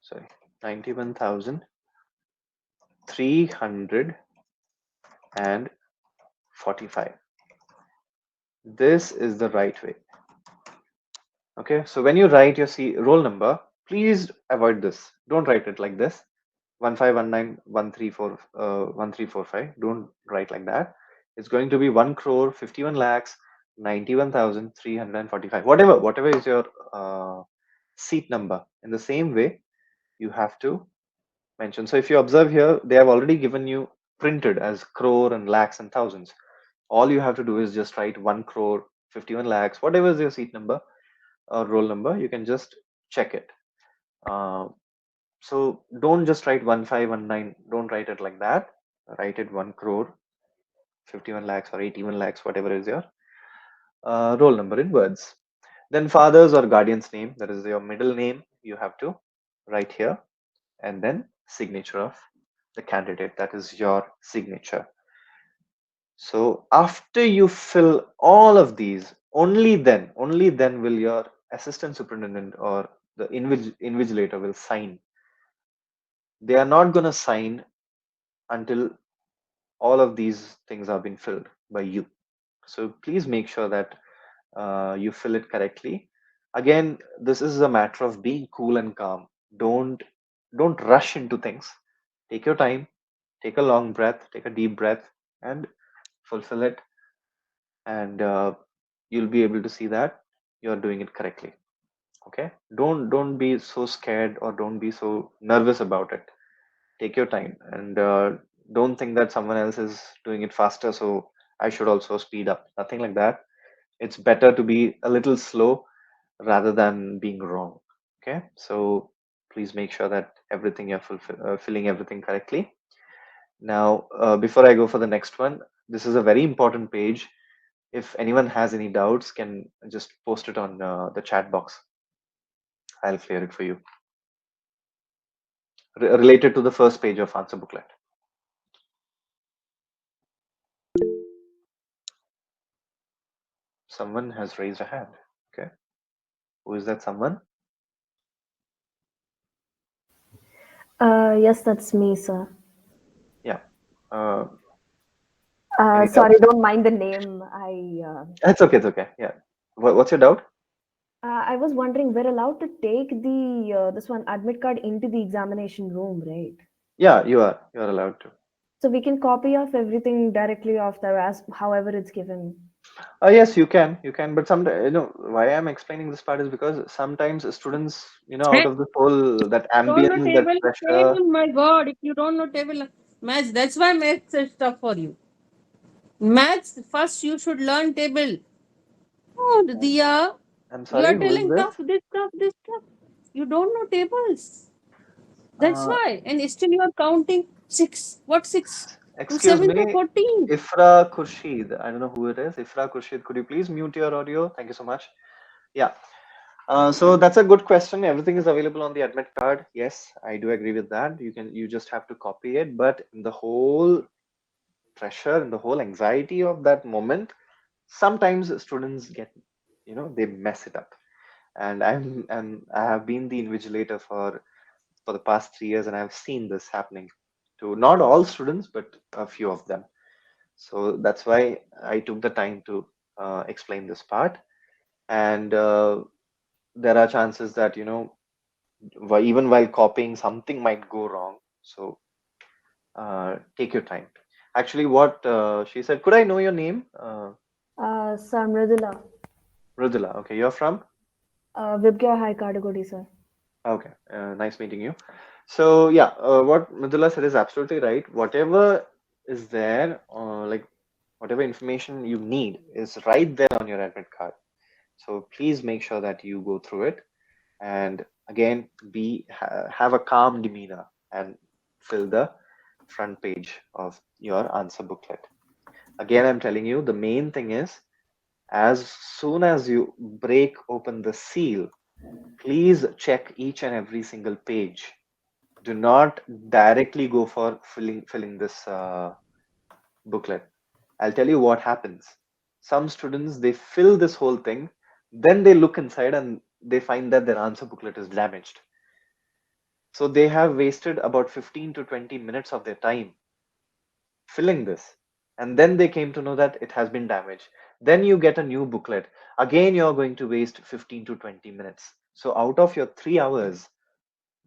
sorry 91,345. This is the right way. Okay, so when you write your roll number, please avoid this. Don't write it like this: 15191345. Don't write like that. It's going to be 1 crore 51 lakhs 91,345. Whatever is your seat number. In the same way, you have to mention. So if you observe here, they have already given you printed as crore and lakhs and thousands. All you have to do is just write 1 crore 51 lakhs, whatever is your seat number or roll number. You can just check it. So don't just write 1519. Don't write it like that. Write it 1 crore 51 lakhs or 81 lakhs, whatever is your roll number in words. Then father's or guardian's name, that is your middle name, you have to write here, and then signature of the candidate, that is your signature. So after you fill all of these, only then will your assistant superintendent or the invigilator will sign. They are not going to sign until all of these things have been filled by you. So please make sure that you fill it correctly. Again, this is a matter of being cool and calm. Don't rush into things. Take your time, take a long breath, take a deep breath, and fulfill it, and you'll be able to see that you're doing it correctly. Okay, don't be so scared or don't be so nervous about it. Take your time, and don't think that someone else is doing it faster, so I should also speed up. Nothing like that. It's better to be a little slow rather than being wrong. Okay, so please make sure that everything you're filling everything correctly. Now, before I go for the next one, this is a very important page. If anyone has any doubts, can just post it on the chat box. I'll clear it for you. Related to the first page of answer booklet. Someone has raised a hand. Okay, who is that someone? Yes, that's me, sir. Yeah. Any Sorry, doubts? don't mind the name. It's okay. It's okay. Yeah. What's your doubt? I was wondering, we're allowed to take the this one admit card into the examination room, right? Yeah, you are. You are allowed to. So we can copy off everything directly off there as however it's given. Yes, you can. You can. But sometimes, why I'm explaining this part is because sometimes students, out Hey, of the whole that don't know ambience, that table. pressure. Table, my God, if you don't know table maths, that's why maths is tough for you. Maths, first you should learn table. Oh, Diya, I'm you are sorry. Who is telling this? tough, this tough, this tough. You don't know tables. That's Uh, why. And still you are counting 6. What 6? From excuse 7 to me, 14. Ifra Khurshid. I don't know who it is. Ifra Khurshid, could you please mute your audio? Thank you so much. Yeah. So that's a good question. Everything is available on the admit card. Yes, I do agree with that. You just have to copy it. But in the whole pressure and the whole anxiety of that moment, sometimes students get, they mess it up. And I have been the invigilator for the past 3 years, and I've seen this happening to not all students, but a few of them. So that's why I took the time to explain this part. And there are chances that, even while copying, something might go wrong. So take your time. Actually, what she said, could I know your name? Sir Mridula. Rudula. Okay, you're from? Vibgya High Category, sir. Okay, nice meeting you. So yeah, what Mridula said is absolutely right. Whatever is there, like whatever information you need is right there on your admit card. So please make sure that you go through it, and again, have a calm demeanor and fill the front page of your answer booklet. Again, I'm telling you, the main thing is, as soon as you break open the seal, please check each and every single page. Do not directly go for filling this booklet. I'll tell you what happens. Some students, they fill this whole thing, then they look inside and they find that their answer booklet is damaged. So they have wasted about 15 to 20 minutes of their time filling this. And then they came to know that it has been damaged. Then you get a new booklet. Again, you're going to waste 15 to 20 minutes. So out of your 3 hours,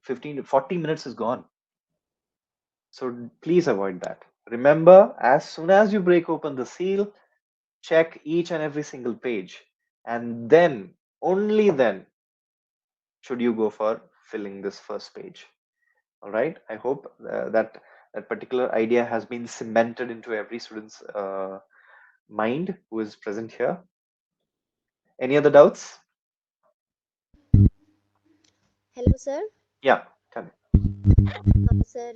15 to 40 minutes is gone. So please avoid that. Remember, as soon as you break open the seal, check each and every single page. And then, only then, should you go for filling this first page. All right. I hope that particular idea has been cemented into every student's mind who is present here. Any other doubts? Hello, sir. Yeah, come. Sir,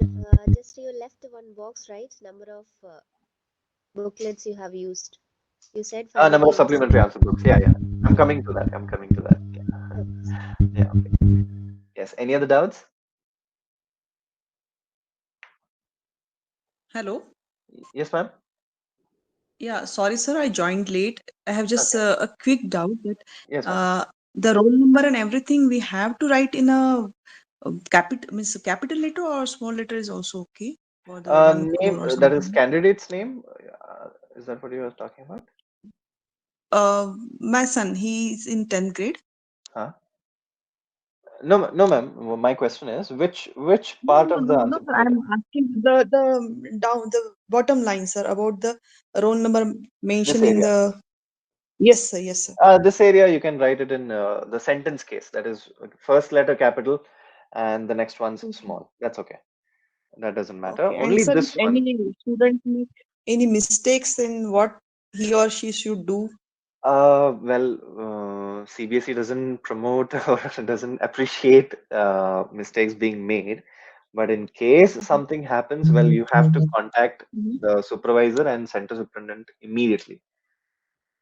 just you left one box, right? Number of booklets you have used. You said Number of finally supplementary answer books. Yeah, yeah. I'm coming to that. I'm coming to that. Yeah. Yeah. Okay. Yes. Any other doubts? Hello. Yes, ma'am. Yeah, sorry, sir. I joined late. I have just Okay. a quick doubt that Yes, ma'am. the roll number and everything we have to write in a capital letter or small letter is also okay for the 1 crore Name, or that is something. candidate's name. Is that what you were talking about? My son, he's in 10th grade. Huh? No, no, ma'am. My question is, which No, part no, of the no, no, answer sir. book? I'm asking the bottom line, sir, about the roll number This mentioned in area. the. Yes, sir. Yes, sir. This area you can write it in the sentence case. That is first letter capital, and the next one's Okay. small. That's okay. That doesn't matter. Okay. And Only sir, if this one. any student make any mistakes in what he or she should do. CBSE doesn't promote or doesn't appreciate mistakes being made. But in case something happens, well, you have to contact Mhm. the supervisor and center superintendent immediately.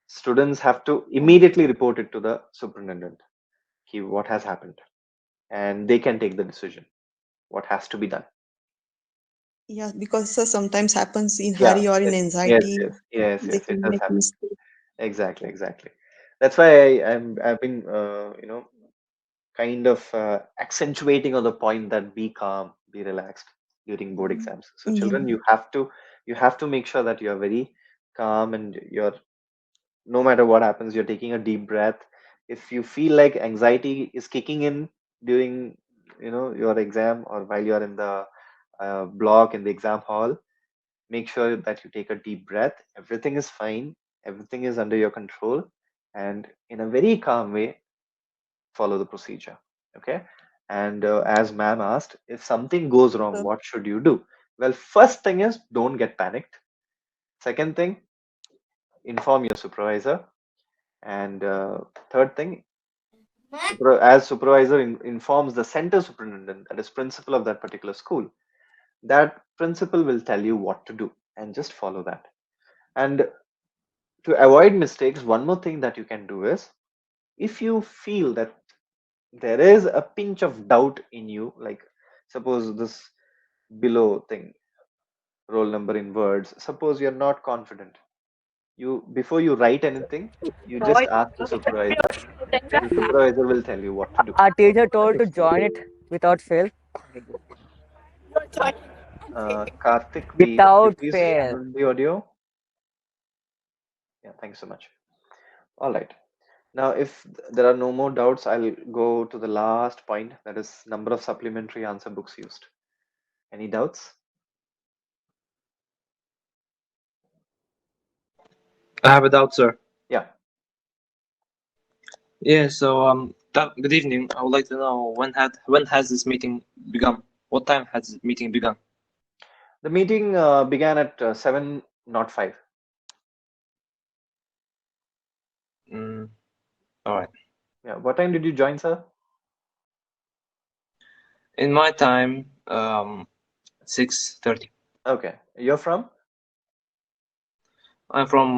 Students have to Okay. immediately report it to the superintendent. What has happened, and they can take the decision. What has to be done? Yeah, because sir, sometimes happens in Yeah. hurry or in Yes. anxiety, Yes. Yes. they Yes. It can does make happen. mistake. Exactly. Exactly. That's why I've been kind of accentuating on the point that be calm, be relaxed during board Mm. exams. So Yeah. children, you have to make sure that you're very calm, and you're, no matter what happens, you're taking a deep breath. If you feel like anxiety is kicking in during your exam, or while you're in the block in the exam hall, make sure that you take a deep breath. Everything is fine, everything is under your control, and in a very calm way follow the procedure. Okay. And as ma'am asked, if something goes wrong, So, what should you do? Well, first thing is, don't get panicked. Second thing, inform your supervisor. And third thing, as supervisor informs the center superintendent, that is principal of that particular school, that principal will tell you what to do, and just follow that. And to avoid mistakes, one more thing that you can do is, if you feel that there is a pinch of doubt in you, like suppose this below thing, roll number in words, suppose you're not confident, you, before you write anything, you just ask the supervisor. The supervisor will tell you what to do. Our teacher told to join it without fail. Karthik, could you Without please fail. mute the audio? Yeah, thank you so much. All right. Now, if there are no more doubts, I'll go to the last point, that is number of supplementary answer books used. Any doubts? I have a doubt, sir. Yeah. Yeah, so good evening. I would like to know when has this meeting begun? What time has this meeting begun? The meeting began at 7:05. All right. Yeah. What time did you join, sir? In my time, 6:30. Okay. You're from? I'm from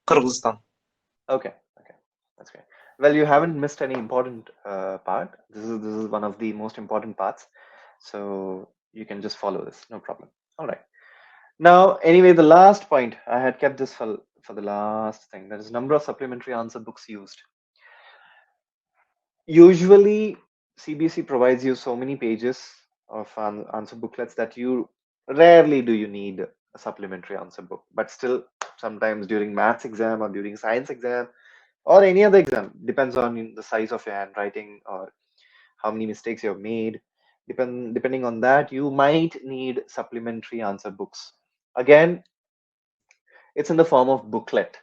Kyrgyzstan. Okay. Okay. That's great. Well, you haven't missed any important part. This is one of the most important parts. So you can just follow this. No problem. All right. Now, anyway, the last point, I had kept this for the last thing. That is number of supplementary answer books used. Usually, CBSE provides you so many pages of answer booklets that you rarely do you need a supplementary answer book. But still, sometimes during maths exam or during science exam or any other exam, depends on the size of your handwriting or how many mistakes you have made. Depending on that, you might need supplementary answer books. Again, it's in the form of booklet.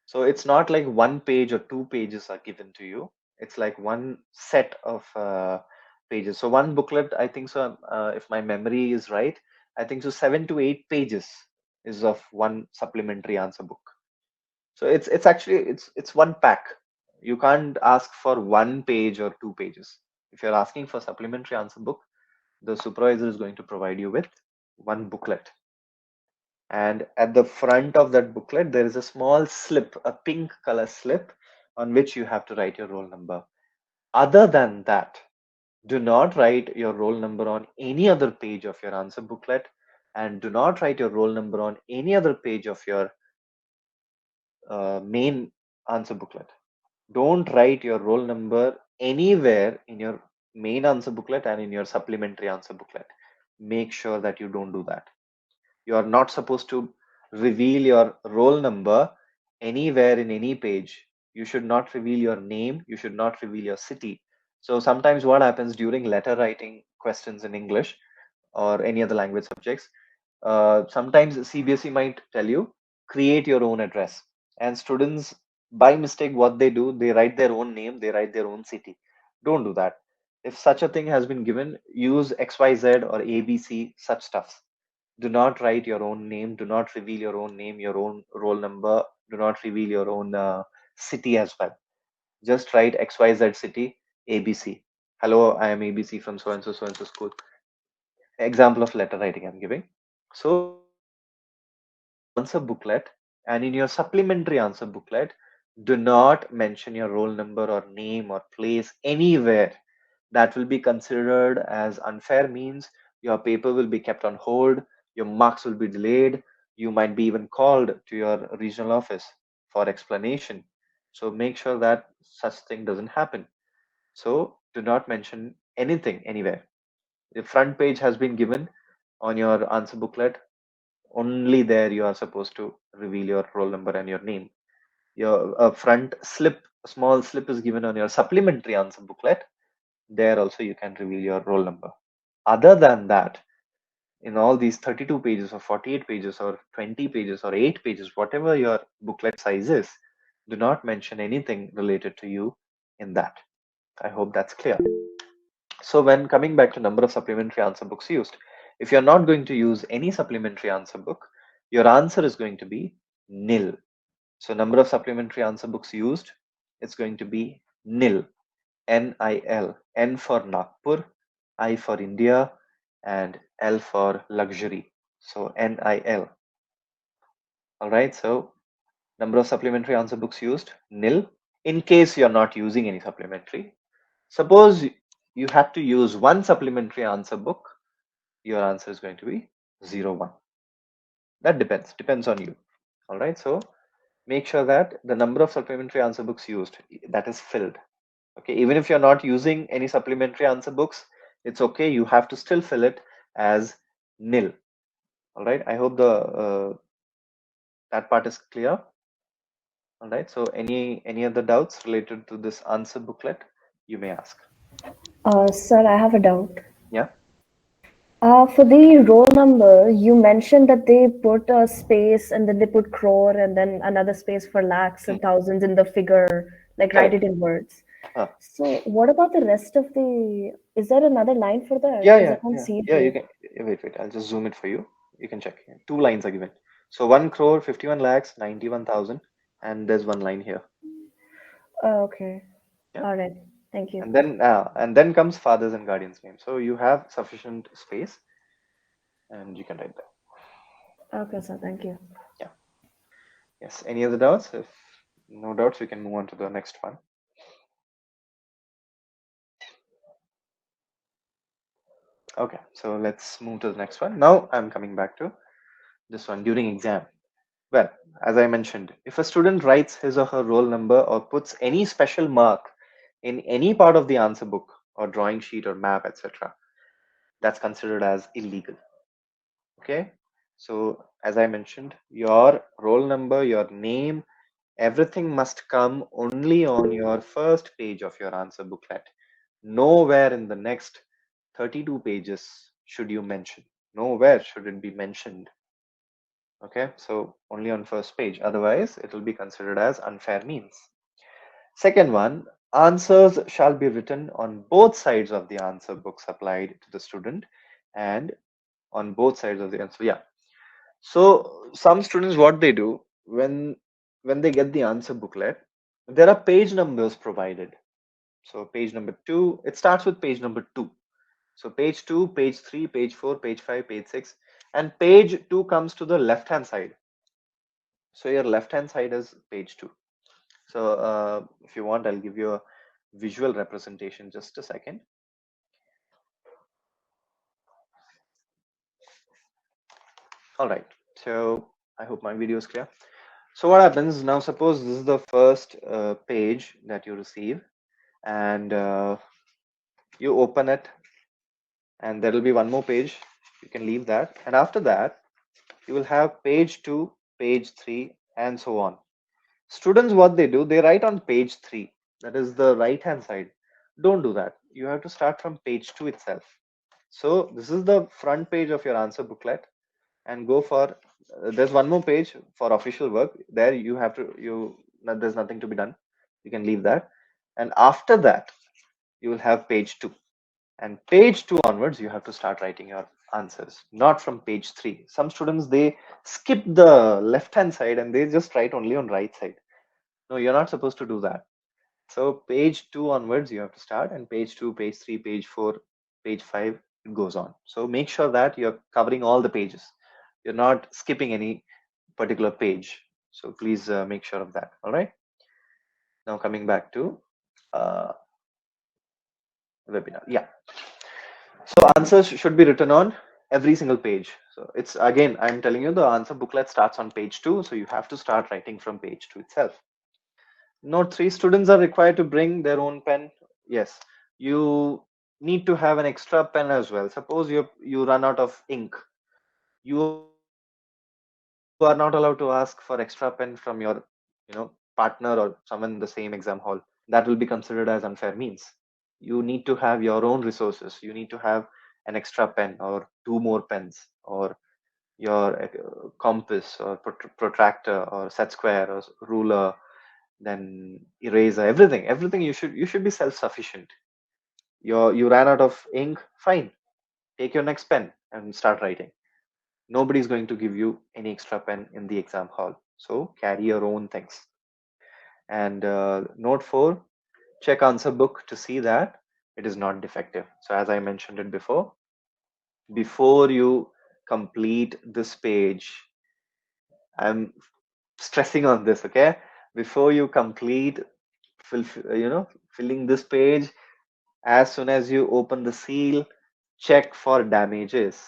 So it's not like one page or two pages are given to you. It's like one set of pages. So one booklet, I think so, if my memory is right, I think so 7 to 8 pages is of one supplementary answer book. So it's actually it's one pack. You can't ask for 1 page or 2 pages. If you're asking for supplementary answer book, the supervisor is going to provide you with one booklet. And at the front of that booklet, there is a small slip, a pink color slip, on which you have to write your roll number. Other than that, do not write your roll number on any other page of your answer booklet, and do not write your roll number on any other page of your main answer booklet. Don't write your roll number anywhere in your main answer booklet and in your supplementary answer booklet. Make sure that you don't do that. You are not supposed to reveal your roll number anywhere in any page. You should not reveal your name. You should not reveal your city. So sometimes what happens during letter writing questions in English or any other language subjects, sometimes CBSE might tell you create your own address, and students by mistake what they do, they write their own name, they write their own city. Don't do that. If such a thing has been given, use XYZ or ABC, such stuffs. Do not write your own name, do not reveal your own name, your own roll number, do not reveal your own city as well. Just write XYZ city, ABC. Hello, I am ABC from so and so school. Example of letter writing I'm giving. So in your answer booklet and in your supplementary answer booklet, do not mention your roll number or name or place anywhere. That will be considered as unfair, means your paper will be kept on hold, your marks will be delayed, you might be even called to your regional office for explanation. So make sure that such thing doesn't happen. So do not mention anything anywhere. The front page has been given on your answer booklet. Only there you are supposed to reveal your roll number and your name. Your front slip, a small slip is given on your supplementary answer booklet. There also you can reveal your roll number. Other than that, in all these 32 pages or 48 pages or 20 pages or 8 pages, whatever your booklet size is, do not mention anything related to you in that. I hope that's clear. So when coming back to number of supplementary answer books used, if you're not going to use any supplementary answer book, your answer is going to be nil. So number of supplementary answer books used, it's going to be nil. NIL. N for Nagpur, I for India, and L for luxury. So NIL. All right. So number of supplementary answer books used, nil. In case you're not using any supplementary, suppose you had to use one supplementary answer book, your answer is going to be 0, 1. That depends on you. All right. So make sure that the number of supplementary answer books used, that is filled. Okay, even if you're not using any supplementary answer books, it's okay, you have to still fill it as nil. All right, I hope the that part is clear. All right, so any other doubts related to this answer booklet, you may ask. Sir, I have a doubt. Yeah. For the roll number, you mentioned that they put a space and then they put crore and then another space for lakhs and thousands in the figure, like write it in words. So what about the rest of the, is there another line for that? Because I can't see it Yeah, you here. can wait, I'll just zoom it for you. You can check. 2 lines are given. So 1 crore 51 lakhs 91,000, and there's one line here. Okay. Yeah. All right. Thank you. And then comes fathers and guardians name. So you have sufficient space and you can write that. Okay, sir. Thank you. Yeah. Yes. Any other doubts? If no doubts, we can move on to the next one. Okay, so let's move to the next one. Now I'm coming back to this one during exam. Well, as I mentioned, if a student writes his or her roll number or puts any special mark in any part of the answer book or drawing sheet or map, etc., that's considered as illegal. Okay, so as I mentioned, your roll number, your name, everything must come only on your first page of your answer booklet. Nowhere in the next 32 pages should you mention. Nowhere should it be mentioned. Okay, so only on first page. Otherwise, it will be considered as unfair means. Second one, answers shall be written on both sides of the answer book supplied to the student and on both sides of the answer. Yeah. So some students, what they do when they get the answer booklet, there are page numbers provided. So page number 2, it starts with page number 2. So page 2, page 3, page 4, page 5, page 6, and page 2 comes to the left hand side. So your left hand side is page 2. So if you want, I'll give you a visual representation. Just a second. All right, so I hope my video is clear. So what happens now, suppose this is the first page that you receive, and you open it, and there will be one more page. You can leave that, and after that you will have page 2, page 3, and so on. Students, what they do, they write on page 3, that is the right hand side. Don't do that. You have to start from page 2 itself. So this is the front page of your answer booklet, and go for there's one more page for official work. There you have to there's nothing to be done. You can leave that, and after that you will have page 2, and page 2 onwards you have to start writing your answers, not from page 3. Some students, they skip the left hand side and they just write only on right side. No, you're not supposed to do that. So page 2 onwards you have to start, and page 2, page 3, page 4, page 5, it goes on. So make sure that you're covering all the pages. You're not skipping any particular page. So please make sure of that. All right. Now coming back to webinar. Yeah. So answers should be written on every single page. So it's, again, I'm telling you, the answer booklet starts on page 2. So you have to start writing from page 2 itself. Note 3, students are required to bring their own pen. Yes, you need to have an extra pen as well. Suppose you run out of ink. You are not allowed to ask for extra pen from your, partner or someone in the same exam hall. That will be considered as unfair means. You need to have your own resources. You need to have an extra pen or 2 more pens, or your compass or protractor or set square or ruler, then eraser, everything. You should be self-sufficient. You ran out of ink, fine, take your next pen and start writing. Nobody's going to give you any extra pen in the exam hall, so carry your own things. And note 4, check answer book to see that it is not defective. So as I mentioned it before you complete this page, I'm stressing on this, okay? Before you complete filling this page, as soon as you open the seal, check for damages.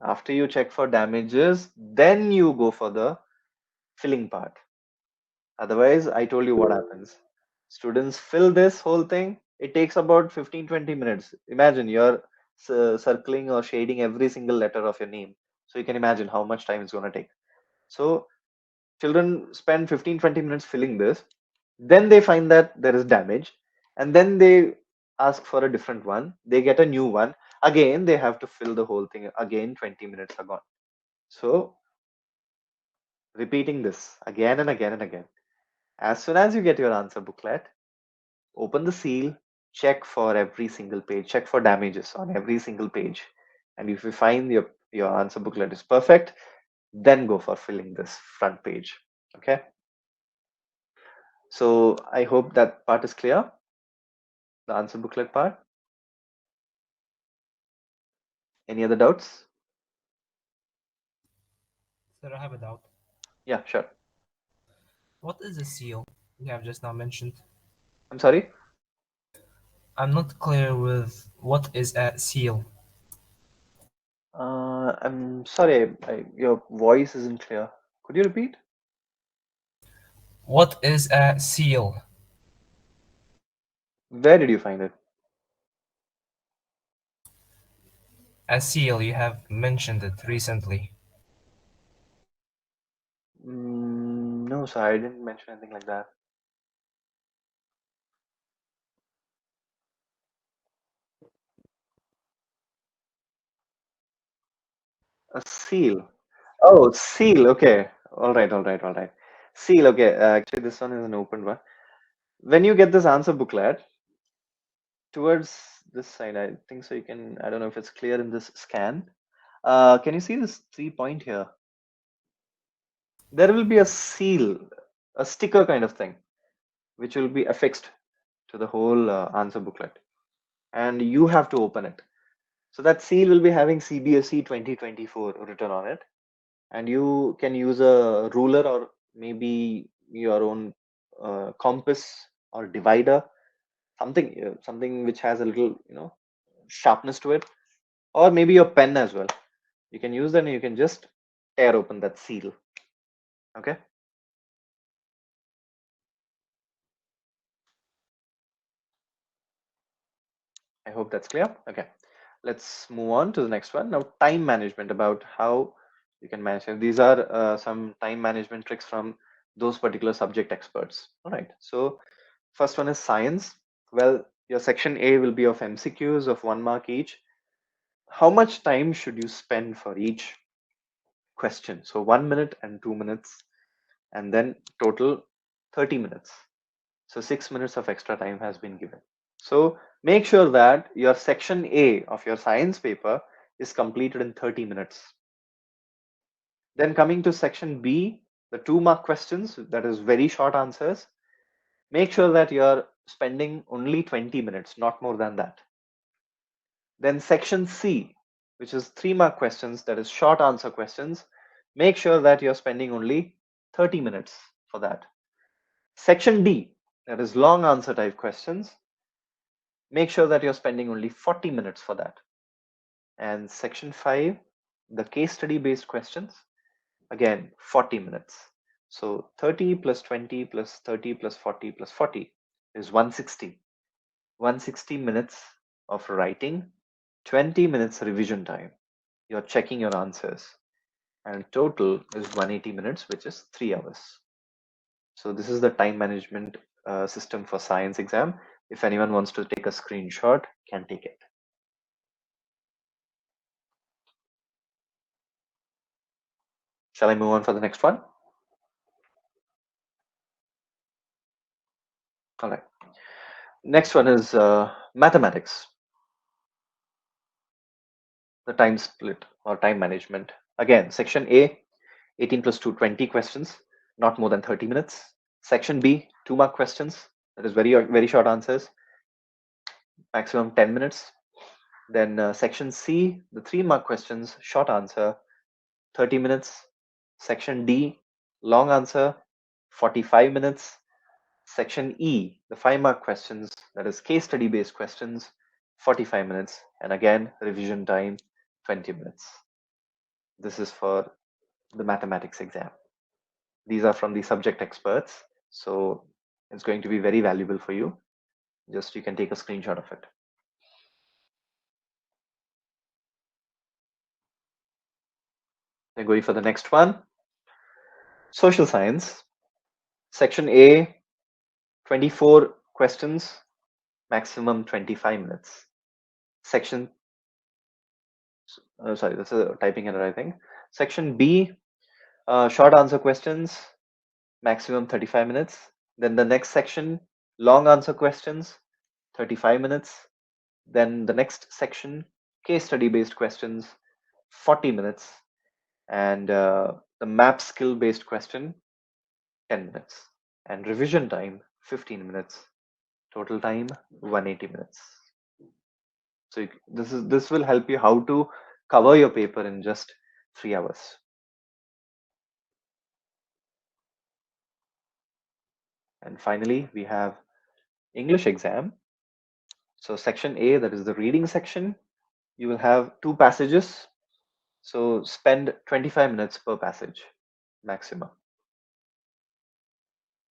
After you check for damages, then you go for the filling part. Otherwise, I told you what happens. Students fill this whole thing. It takes about 15-20 minutes. Imagine you're circling or shading every single letter of your name. So you can imagine how much time it's going to take. So children spend 15-20 minutes filling this. Then they find that there is damage, and then they ask for a different one. They get a new one. Again, they have to fill the whole thing. Again, 20 minutes are gone. So repeating this again and again and again. As soon as you get your answer booklet, open the seal, check for every single page, check for damages on every single page. And if you find your answer booklet is perfect, then go for filling this front page. Okay. So I hope that part is clear, the answer booklet part. Any other doubts? Sir, I have a doubt. Yeah, sure. What is a seal you have just now mentioned? I'm sorry? I'm not clear with what is a seal. I'm sorry, your voice isn't clear. Could you repeat? What is a seal? Where did you find it? A seal, you have mentioned it recently. No, sir, I didn't mention anything like that. A seal. Oh, seal. Okay. All right. Seal. Okay. Actually, this one is an open one. When you get this answer booklet, towards this side, I think so. You can. I don't know if it's clear in this scan. Can you see this 3-point here? There will be a seal, a sticker kind of thing, which will be affixed to the whole answer booklet, and you have to open it. So that seal will be having CBSE 2024 written on it, and you can use a ruler or maybe your own compass or divider, something which has a little sharpness to it, or maybe your pen as well. You can use that and you can just tear open that seal. Okay. I hope that's clear. Okay, let's move on to the next one. Now, time management, about how you can manage it. These are some time management tricks from those particular subject experts. All right. So first one is science. Well, Your section A will be of MCQs of 1 mark each. How much time should you spend for each question? So 1 minute and 2 minutes, and then total 30 minutes. So 6 minutes of extra time has been given. So make sure that your section A of your science paper is completed in 30 minutes. Then coming to section B, the 2 mark questions, that is very short answers. Make sure that you're spending only 20 minutes, not more than that. Then section C, which is 3 mark questions, that is short answer questions. Make sure that you're spending only 30 minutes for that. Section D, that is long answer type questions. Make sure that you're spending only 40 minutes for that. And section 5, the case study based questions, again 40 minutes. So 30 plus 20 plus 30 plus 40 plus 40 is 160. 160 minutes of writing, 20 minutes revision time. You're checking your answers, and total is 180 minutes, which is 3 hours. So this is the time management system for science exam. If anyone wants to take a screenshot, can take it. Shall I move on for the next one? All right. Next one is mathematics. The time split or time management. Again, section A, 18 plus 2, 20 questions, not more than 30 minutes. Section B, 2 mark questions, that is very short answers, maximum 10 minutes. Then section C, the 3 mark questions, short answer, 30 minutes. Section D, long answer, 45 minutes. Section E, the 5 mark questions, that is case study based questions, 45 minutes. And again, revision time, 20 minutes. This is for the mathematics exam. These are from the subject experts, so it's going to be very valuable for you. Just you can take a screenshot of it. Then going for the next one, social science. Section A, 24 questions, maximum 25 minutes. Section, sorry, that's a typing error, I think. Section B, short answer questions, maximum 35 minutes. Then the next section, long answer questions, 35 minutes. Then the next section, case study based questions, 40 minutes. And the map skill based question, 10 minutes. And revision time, 15 minutes. Total time, 180 minutes. So this will help you how to cover your paper in just 3 hours. And finally, we have English exam. So section A, that is the reading section, you will have 2 passages. So spend 25 minutes per passage, maximum.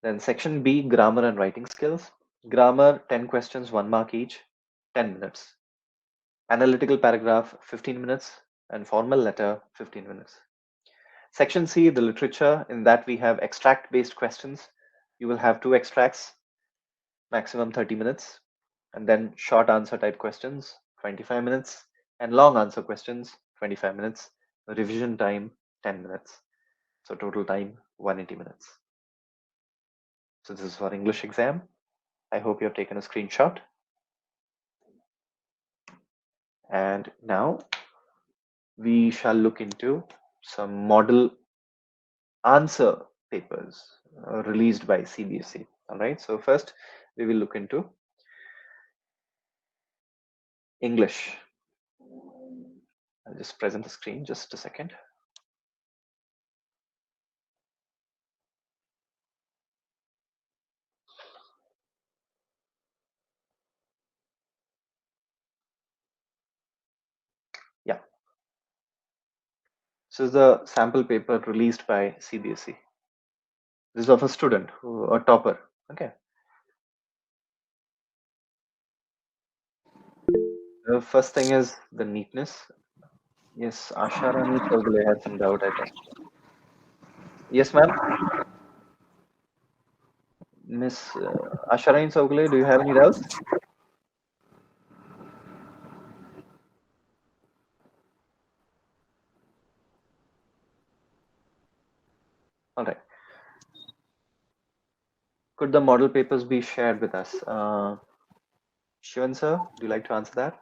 Then section B, grammar and writing skills. Grammar, 10 questions, 1 mark each, 10 minutes. Analytical paragraph, 15 minutes. And formal letter, 15 minutes. Section C, the literature, in that we have extract based questions. You will have 2 extracts, maximum 30 minutes. And then short answer type questions, 25 minutes. And long answer questions, 25 minutes. Revision time, 10 minutes. So total time, 180 minutes. So this is for English exam. I hope you have taken a screenshot. And now we shall look into some model answer papers released by CBSE. All right, so first we will look into English. I'll just present the screen, just a second. Yeah. This is the sample paper released by CBSE. This is of a student, a topper. Okay. The first thing is the neatness. Yes, Asharani Chowgule had some doubt, I think. Yes, ma'am. Miss Asharani Chowgule, do you have any doubts? All right. Could the model papers be shared with us? Shivan sir, would you like to answer that?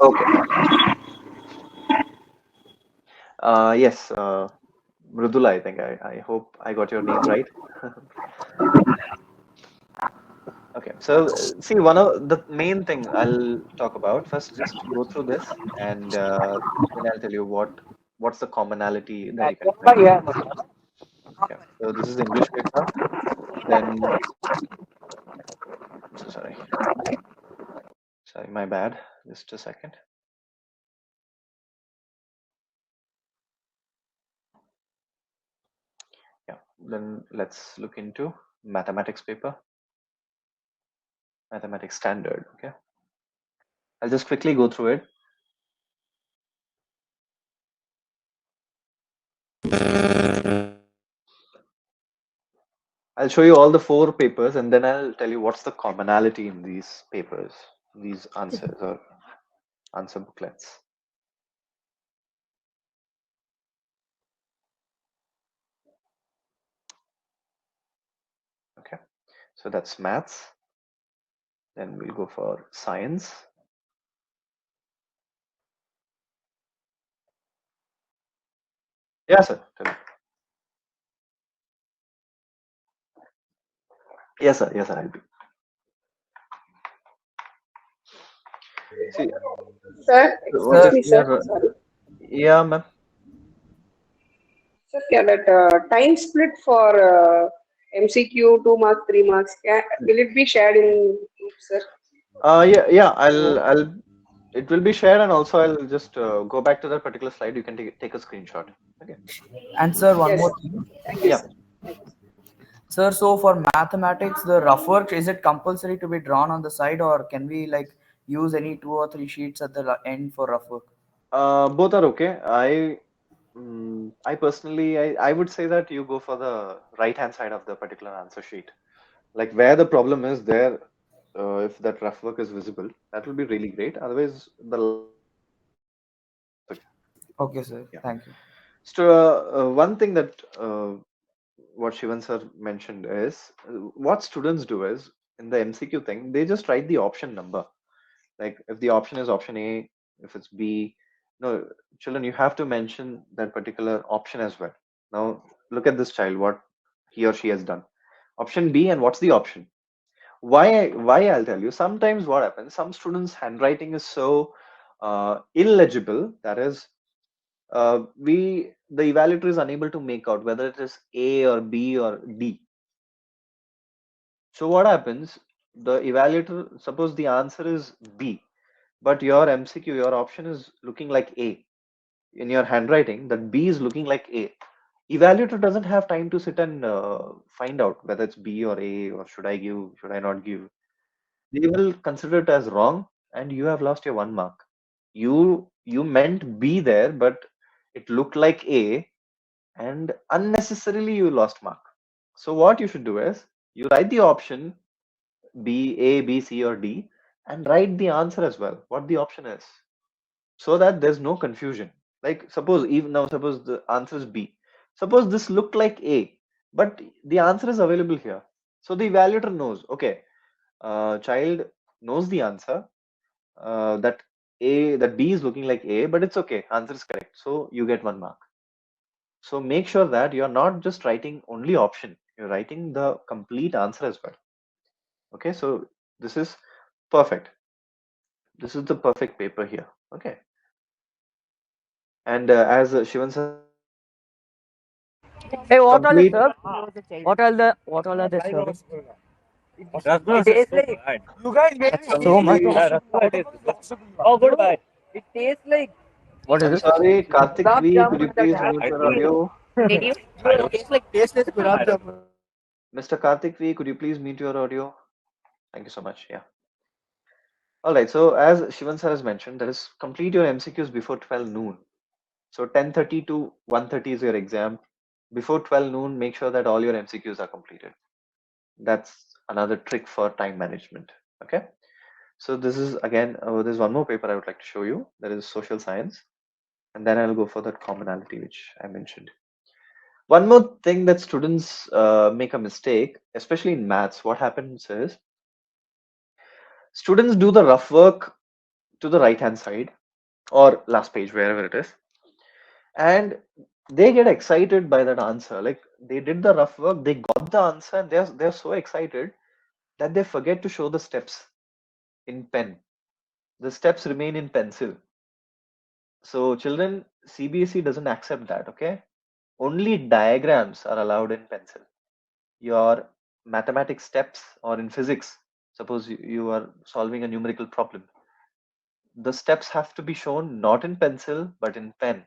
Okay. Yes, Mridula, I think. I hope I got your name right. Okay, so see, one of the main thing I'll talk about first, just go through this, and then I'll tell you what's the commonality that you can find. Okay, so this is English paper. Then, so sorry, my bad. Just a second. Yeah, then let's look into mathematics paper, mathematics standard. Okay, I'll just quickly go through it. I'll show you all the 4 papers, and then I'll tell you what's the commonality in these papers, these answers or answer booklets. Okay, so that's maths. Then we'll go for science. Yeah, sir. Tell me. Yes, sir. Yes, sir. I'll be. See, Sir, what excuse if me, we sir. are? Sorry. Yeah, ma'am. Sir, yeah, that time split for MCQ 2 marks, 3 marks, will it be shared in group, sir? Yeah. I'll. It will be shared, and also I'll just go back to that particular slide. You can take a screenshot. Okay. And sir, one Yes. more thing. Thank you, Yeah. sir. Thank you. Sir, so for mathematics, the rough work, is it compulsory to be drawn on the side, or can we like use any 2 or 3 sheets at the end for rough work? Both are okay. I personally, I would say that you go for the right hand side of the particular answer sheet. Like where the problem is there, if that rough work is visible, that will be really great. Otherwise, the Okay, sir. yeah. Thank you. So one thing that what Shivan sir mentioned is what students do is in the MCQ thing, they just write the option number. Like if the option is option A, if it's B, no, children, you have to mention that particular option as well. Now look at this child, what he or she has done. Option B, and what's the option? Why I'll tell you. Sometimes what happens, some students' handwriting is so illegible, that is, the evaluator is unable to make out whether it is A or B or D. So what happens, the evaluator, suppose the answer is B, but your MCQ, your option is looking like A. In your handwriting, that B is looking like A. Evaluator doesn't have time to sit and find out whether it's B or A, or should I give, should I not give. They will consider it as wrong, and you have lost your 1 mark. You meant B there, but it looked like A, and unnecessarily you lost mark. So what you should do is you write the option B, A, B, C, or D, and write the answer as well, what the option is, so that there's no confusion. Like suppose even now, suppose the answer is B. Suppose this looked like A, but the answer is available here. So the evaluator knows, okay, child knows the answer, that B is looking like A, but it's okay, answer is correct. So you get 1 mark. So make sure that you're not just writing only option, you're writing the complete answer as well. Okay, so this is perfect. This is the perfect paper here. Okay. And as Shivan sir, Hey, what all is complete. sir? What all are the service? It tastes like you guys get so much. Oh, goodbye. It tastes like what is I'm it? sorry, Karthik Gulab V, could you jamun that please mute your audio? did you? It tastes like tasteless gulab jamun. Mr. Karthik V, could you please mute your audio? Thank you so much. Yeah. All right. So as Shivan sir has mentioned, that is complete your MCQs before 12 noon. So 10:30 to 1:30 is your exam. Before 12 noon, make sure that all your MCQs are completed. That's another trick for time management. Okay. So this is again, there's one more paper I would like to show you. That is social science. and then I'll go for that commonality which I mentioned. One more thing that students make a mistake, especially in maths, what happens is students do the rough work to the right hand side or last page, wherever it is, and they get excited by that answer. Like they did the rough work, they got the answer, and they're so excited that they forget to show the steps in pen. The steps remain in pencil. So children, CBSE doesn't accept that, okay? Only diagrams are allowed in pencil. Your mathematics steps, or in physics, suppose you are solving a numerical problem, the steps have to be shown not in pencil but in pen.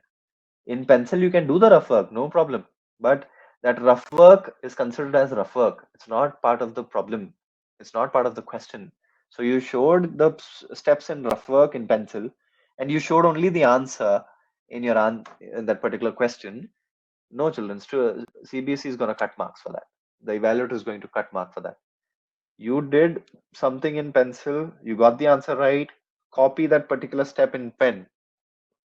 In pencil you can do the rough work, no problem, but that rough work is considered as rough work. It's not part of the problem, it's not part of the question. So you showed the steps in rough work in pencil, and you showed only the answer in your in that particular question. No, children, CBSE is going to cut marks for that. The evaluator is going to cut mark for that. You did something in pencil, you got the answer right, copy that particular step in pen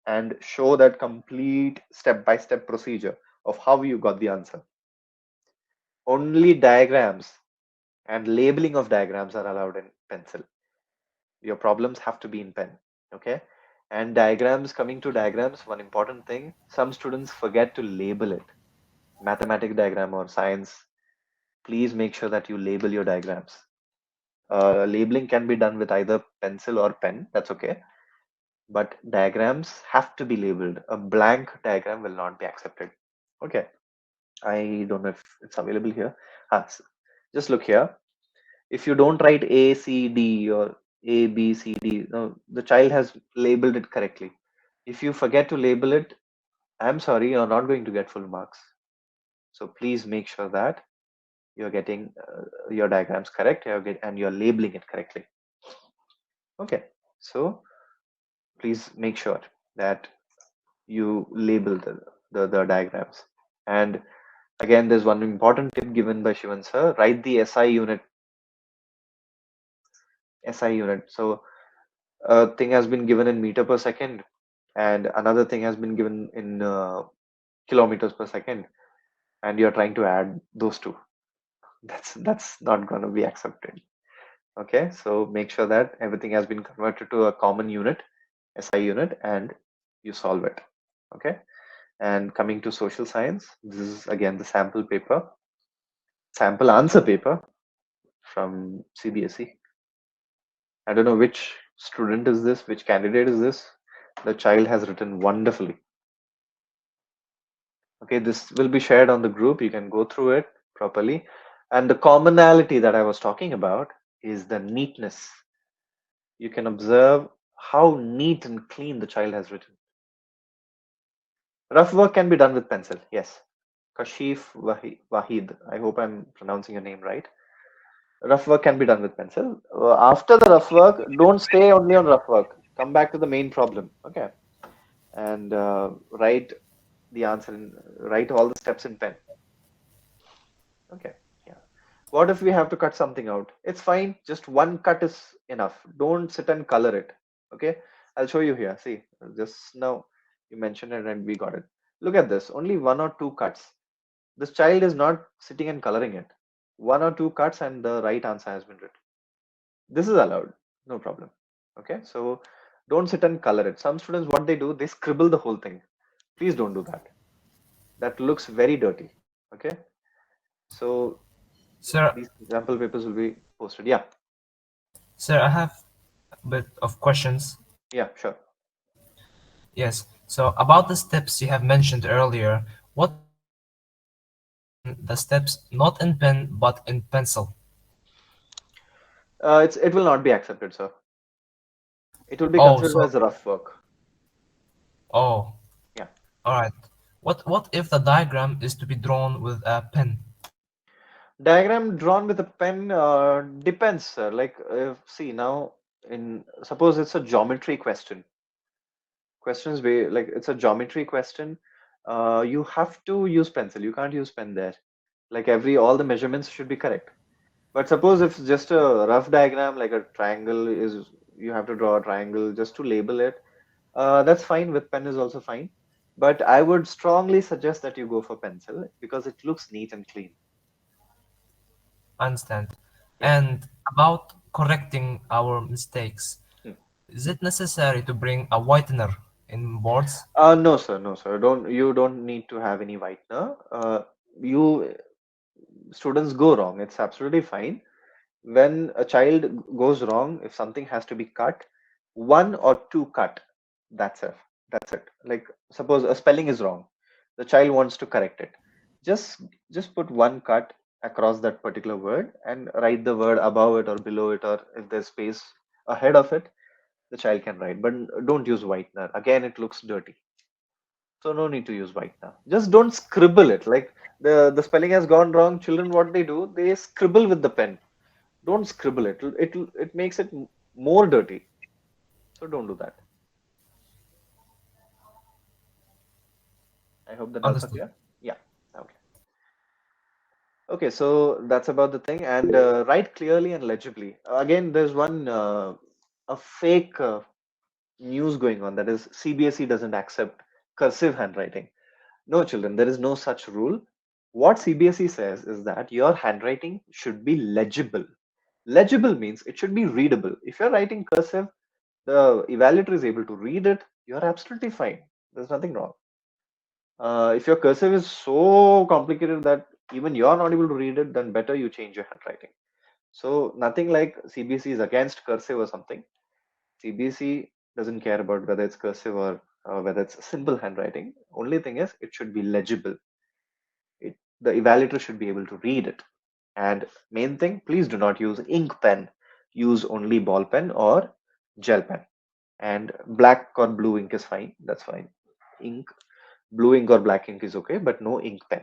and show that complete step-by-step procedure of how you got the answer. Only diagrams and labeling of diagrams are allowed in pencil. Your problems have to be in pen, okay? And diagrams, coming to diagrams, one important thing, some students forget to label it. Mathematics diagram or science, please make sure that you label your diagrams. Labeling can be done with either pencil or pen, that's okay. But diagrams have to be labeled. A blank diagram will not be accepted. Okay, I don't know if it's available here. Just look here. If you don't write A, C, D or A, B, C, D, no, the child has labeled it correctly. If you forget to label it, I'm sorry, you're not going to get full marks. So please make sure that you're getting your diagrams correct and you're labeling it correctly. Okay, so please make sure that you label the diagrams. And again, there's one important tip given by Shivan sir: write the SI unit. So a thing has been given in meter per second, and another thing has been given in kilometers per second, and you're trying to add those two. That's not going to be accepted. Okay, so make sure that everything has been converted to a common unit, SI unit, and you solve it. Okay, and coming to social science, this is again the sample answer paper from CBSE. I don't know which student is this, which candidate is this. The child has written wonderfully. Okay, this will be shared on the group. You can go through it properly. And the commonality that I was talking about is the neatness. You can observe how neat and clean the child has written. Rough work can be done with pencil. Yes. Kashif Wahid. I hope I'm pronouncing your name right. Rough work can be done with pencil. After the rough work, don't stay only on rough work. Come back to the main problem. Okay. And write the answer and write all the steps in pen. Okay. Yeah. What if we have to cut something out? It's fine. Just one cut is enough. Don't sit and color it. Okay. I'll show you here. See, just now you mentioned it and we got it. Look at this. Only one or two cuts. This child is not sitting and coloring it. One or two cuts and the right answer has been written. This is allowed. No problem. Okay. So don't sit and color it. Some students, what they do, they scribble the whole thing. Please don't do that. That looks very dirty. Okay. So Sir, these example papers will be posted. Yeah. sir, I have a bit of questions. Yeah, sure. Yes. So about the steps you have mentioned earlier, what the steps not in pen but in pencil? It will not be accepted, sir. It will be Oh, considered as rough work. oh. Yeah. All right. What if the diagram is to be drawn with a pen? Diagram drawn with a pen depends, sir. Like, see now, suppose it's a geometry question. Questions like it's a geometry question. You have to use pencil. You can't use pen there. Like all the measurements should be correct. But suppose if it's just a rough diagram, like a triangle you have to draw a triangle just to label it. That's fine. With pen is also fine. But I would strongly suggest that you go for pencil because it looks neat and clean. Understand. Yeah. And about correcting our mistakes, Hmm. is it necessary to bring a whitener in boards? No, sir. No, sir. You don't need to have any whitener. You students go wrong. It's absolutely fine. When a child goes wrong, if something has to be cut, one or two cut. That's it. That's it. Like suppose a spelling is wrong, the child wants to correct it. Just just put one cut across that particular word and write the word above it or below it, or if there's space ahead of it, the child can write. But don't use whitener. Again, it looks dirty. So no need to use whitener. Just don't scribble it. Like the spelling has gone wrong. Children, what they do, they scribble with the pen. Don't scribble it. It makes it more dirty. So don't do that. I hope the doubts are Understood. clear. Yeah. Okay. Okay. So that's about the thing. And write clearly and legibly. Again, there's one a fake news going on, that is CBSE doesn't accept cursive handwriting. No, children, there is no such rule. What CBSE says is that your handwriting should be legible. Legible means it should be readable. If you're writing cursive, the evaluator is able to read it, you're absolutely fine. There's nothing wrong. If your cursive is so complicated that even you're not able to read it, then better you change your handwriting. So nothing like CBSE is against cursive or something. CBSE doesn't care about whether it's cursive or whether it's simple handwriting. Only thing is it should be legible. The evaluator should be able to read it. And main thing, please do not use ink pen. Use only ball pen or gel pen. And black or blue ink is fine. That's fine. Ink, blue ink or black ink is okay, but no ink pen.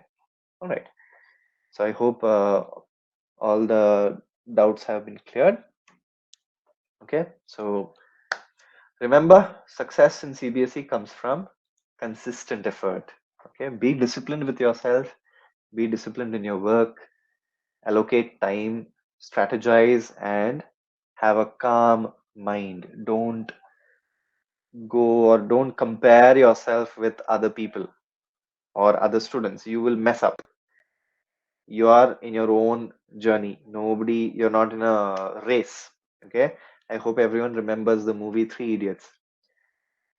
All right. So I hope all the doubts have been cleared. Okay. So remember, success in CBSE comes from consistent effort. Okay. Be disciplined with yourself. Be disciplined in your work. Allocate time, strategize, and have a calm mind. Don't go or don't compare yourself with other people or other students. You will mess up. You are in your own journey. You're not in a race. Okay. I hope everyone remembers the movie Three Idiots.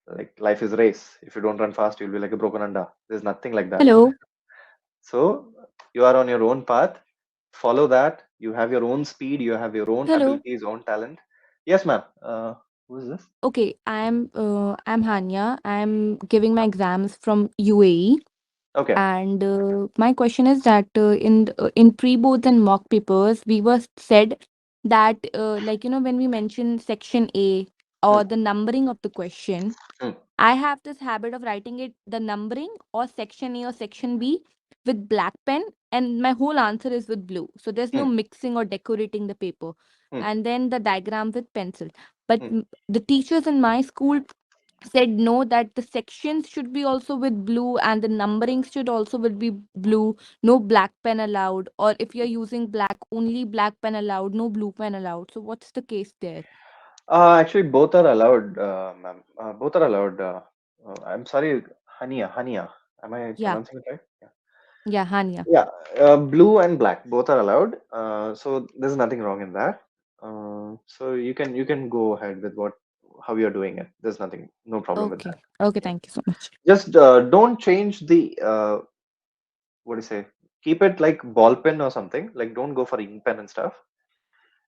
Like life is a race. If you don't run fast, you'll be like a broken anda. There's nothing like that. Hello. So you are on your own path. Follow that. You have your own speed. You have your own Hello. abilities, own talent. Yes, ma'am. Who is this? Okay, I'm Hania. I'm giving my exams from UAE, Okay. and my question is that in pre-boards and mock papers, we were said that like when we mention section A Hmm. or the numbering of the question, Hmm. I have this habit of writing it the numbering or section A or section B with black pen, and my whole answer is with blue. So there's no Hmm. mixing or decorating the paper, Hmm. and then the diagram with pencil. But Hmm. the teachers in my school said no, that the sections should be also with blue and the numbering should also will be blue, no black pen allowed, or if you're using black, only black pen allowed, no blue pen allowed. So what's the case there? Actually, both are allowed, ma'am. Both are allowed. I'm sorry, Hania. Am I Yeah, pronouncing it right? Yeah. yeah, Hania. Yeah. Blue and black both are allowed. So there's nothing wrong in that. So you can go ahead with how you're doing it. There's nothing, no problem with Okay, that. okay, Yeah. thank you so much. Just don't change the what do you say? Keep it like ball pen or something. Like don't go for ink pen and stuff.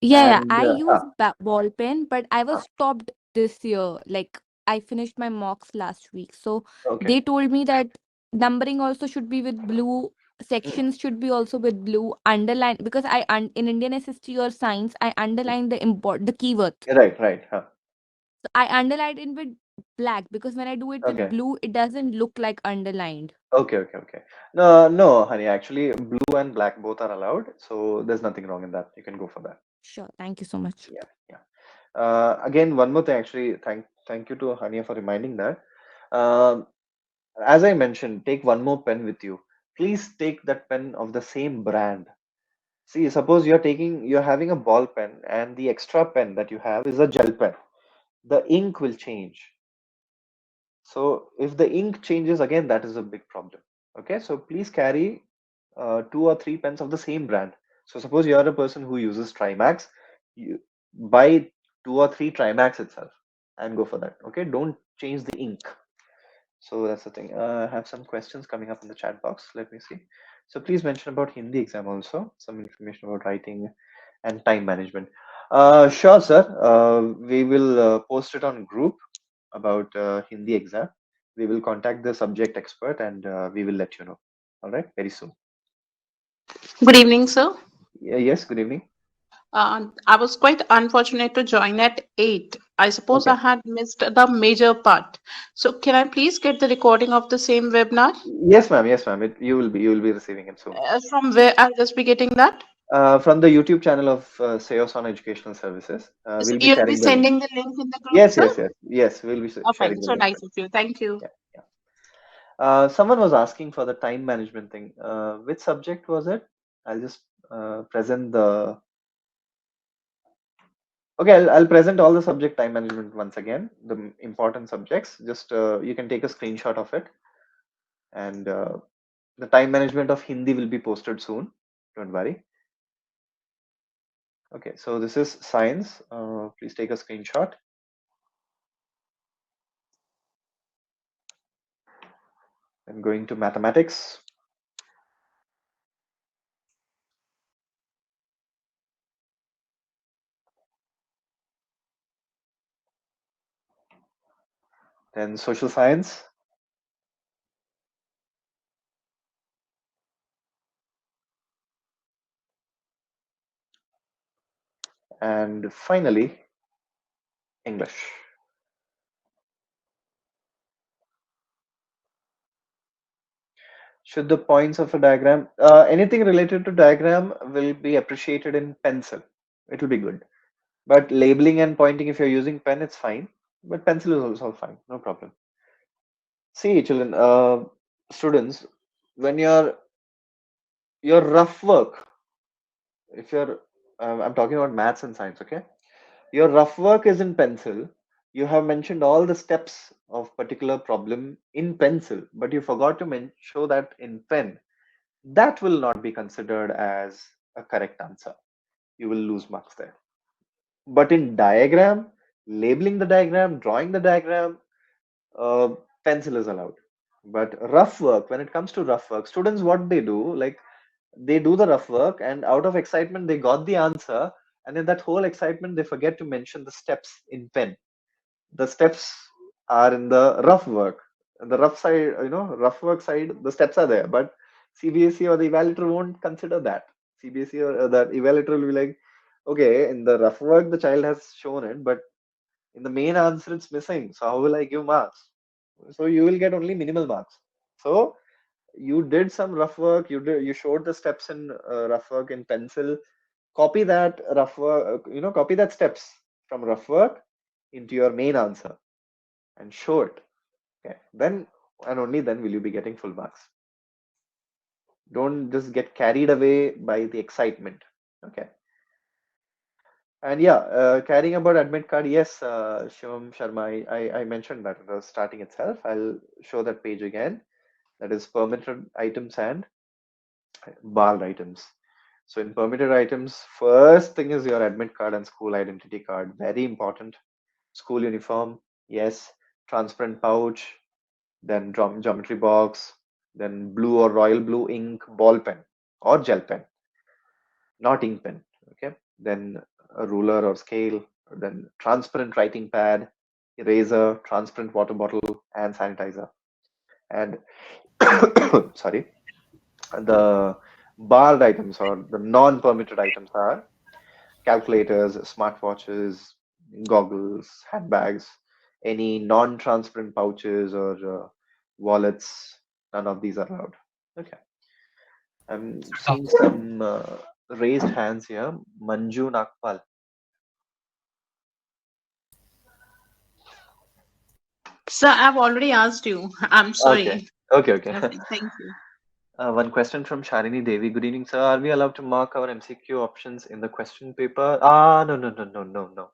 Yeah, And I use ball pen, but I was stopped this year. Like I finished my mocks last week. So okay. they told me that numbering also should be with blue, Mm. sections should be also with blue, underline because in Indian history or science, I underline the keywords. Right, right. Huh. So I underlined it with black because when I do it with Okay. blue, it doesn't look like underlined. Okay, okay, okay. No, no, honey. Actually, blue and black both are allowed, so there's nothing wrong in that. You can go for that. Sure, thank you so much. Yeah, yeah. Again, one more thing. Actually, thank you to Hania for reminding that. Um, as I mentioned, take one more pen with you. Please take that pen of the same brand. See, suppose you're having a ball pen and the extra pen that you have is a gel pen. The ink will change. So if the ink changes again, that is a big problem. Okay, so please carry 2 or 3 pens of the same brand. So suppose you are a person who uses Trimax, you buy 2 or 3 Trimax itself and go for that. Okay, don't change the ink. So that's the thing. I have some questions coming up in the chat box. Let me see. So please mention about Hindi exam also, some information about writing and time management. Sure, sir. We will post it on group about Hindi exam. We will contact the subject expert and we will let you know. All right, very soon. Good evening, sir. Yes, good evening. I was quite unfortunate to join at 8. I suppose Okay. I had missed the major part. So can I please get the recording of the same webinar? Yes, ma'am. Yes, ma'am. You will be receiving it soon. From where I'll just be getting that? From the YouTube channel of CEYOSON Educational Services. So We'll be you'll sharing be the link. sending the link in the group, Yes, sir? yes, yes, yes. We'll be sharing the So link. nice of you. Thank you. Yeah. Someone was asking for the time management thing. Which subject was it? I'll just present the. Okay, I'll present all the subject time management once again. The important subjects. Just you can take a screenshot of it, and the time management of Hindi will be posted soon. Don't worry. Okay, so this is science. Please take a screenshot. I'm going to mathematics. Then social science. And finally, English. Should the points of a diagram, anything related to diagram will be appreciated in pencil. It will be good. But labeling and pointing, if you're using pen, it's fine. But pencil is also fine, no problem. See, children, students, when your rough work, if you're, I'm talking about maths and science, okay? Your rough work is in pencil. You have mentioned all the steps of particular problem in pencil, but you forgot to show that in pen. That will not be considered as a correct answer. You will lose marks there. But in diagram, labeling the diagram, drawing the diagram, pencil is allowed. But rough work, when it comes to rough work, students, what they do, like they do the rough work and out of excitement, they got the answer. And in that whole excitement, they forget to mention the steps in pen. The steps are in the rough work. The rough side, rough work side, the steps are there. But CBSE or the evaluator won't consider that. CBSE or the evaluator will be like, okay, in the rough work, the child has shown it, but in the main answer, it's missing. So how will I give marks? So you will get only minimal marks. So you did some rough work. You showed the steps in rough work in pencil. Copy that rough work. Copy that steps from rough work into your main answer and show it. Okay, then and only then will you be getting full marks. Don't just get carried away by the excitement. Okay. And yeah, carrying about admit card, yes, Shivam Sharma, I mentioned that in the starting itself. I'll show that page again. That is permitted items and barred items. So in permitted items, first thing is your admit card and school identity card. Very important. School uniform, yes. Transparent pouch, then geometry box, then blue or royal blue ink ball pen or gel pen, not ink pen. Okay. Then a ruler or scale, then transparent writing pad, eraser, transparent water bottle, and sanitizer. And sorry, the barred items or the non-permitted items are calculators, smartwatches, goggles, handbags, any non-transparent pouches or wallets. None of these are allowed. Okay. I'm seeing some raised hands here. Manju Nagpal. Sir, I've already asked you. I'm sorry. Okay. Okay, thank you. One question from Sharini Devi. Good evening, sir. Are we allowed to mark our MCQ options in the question paper? No.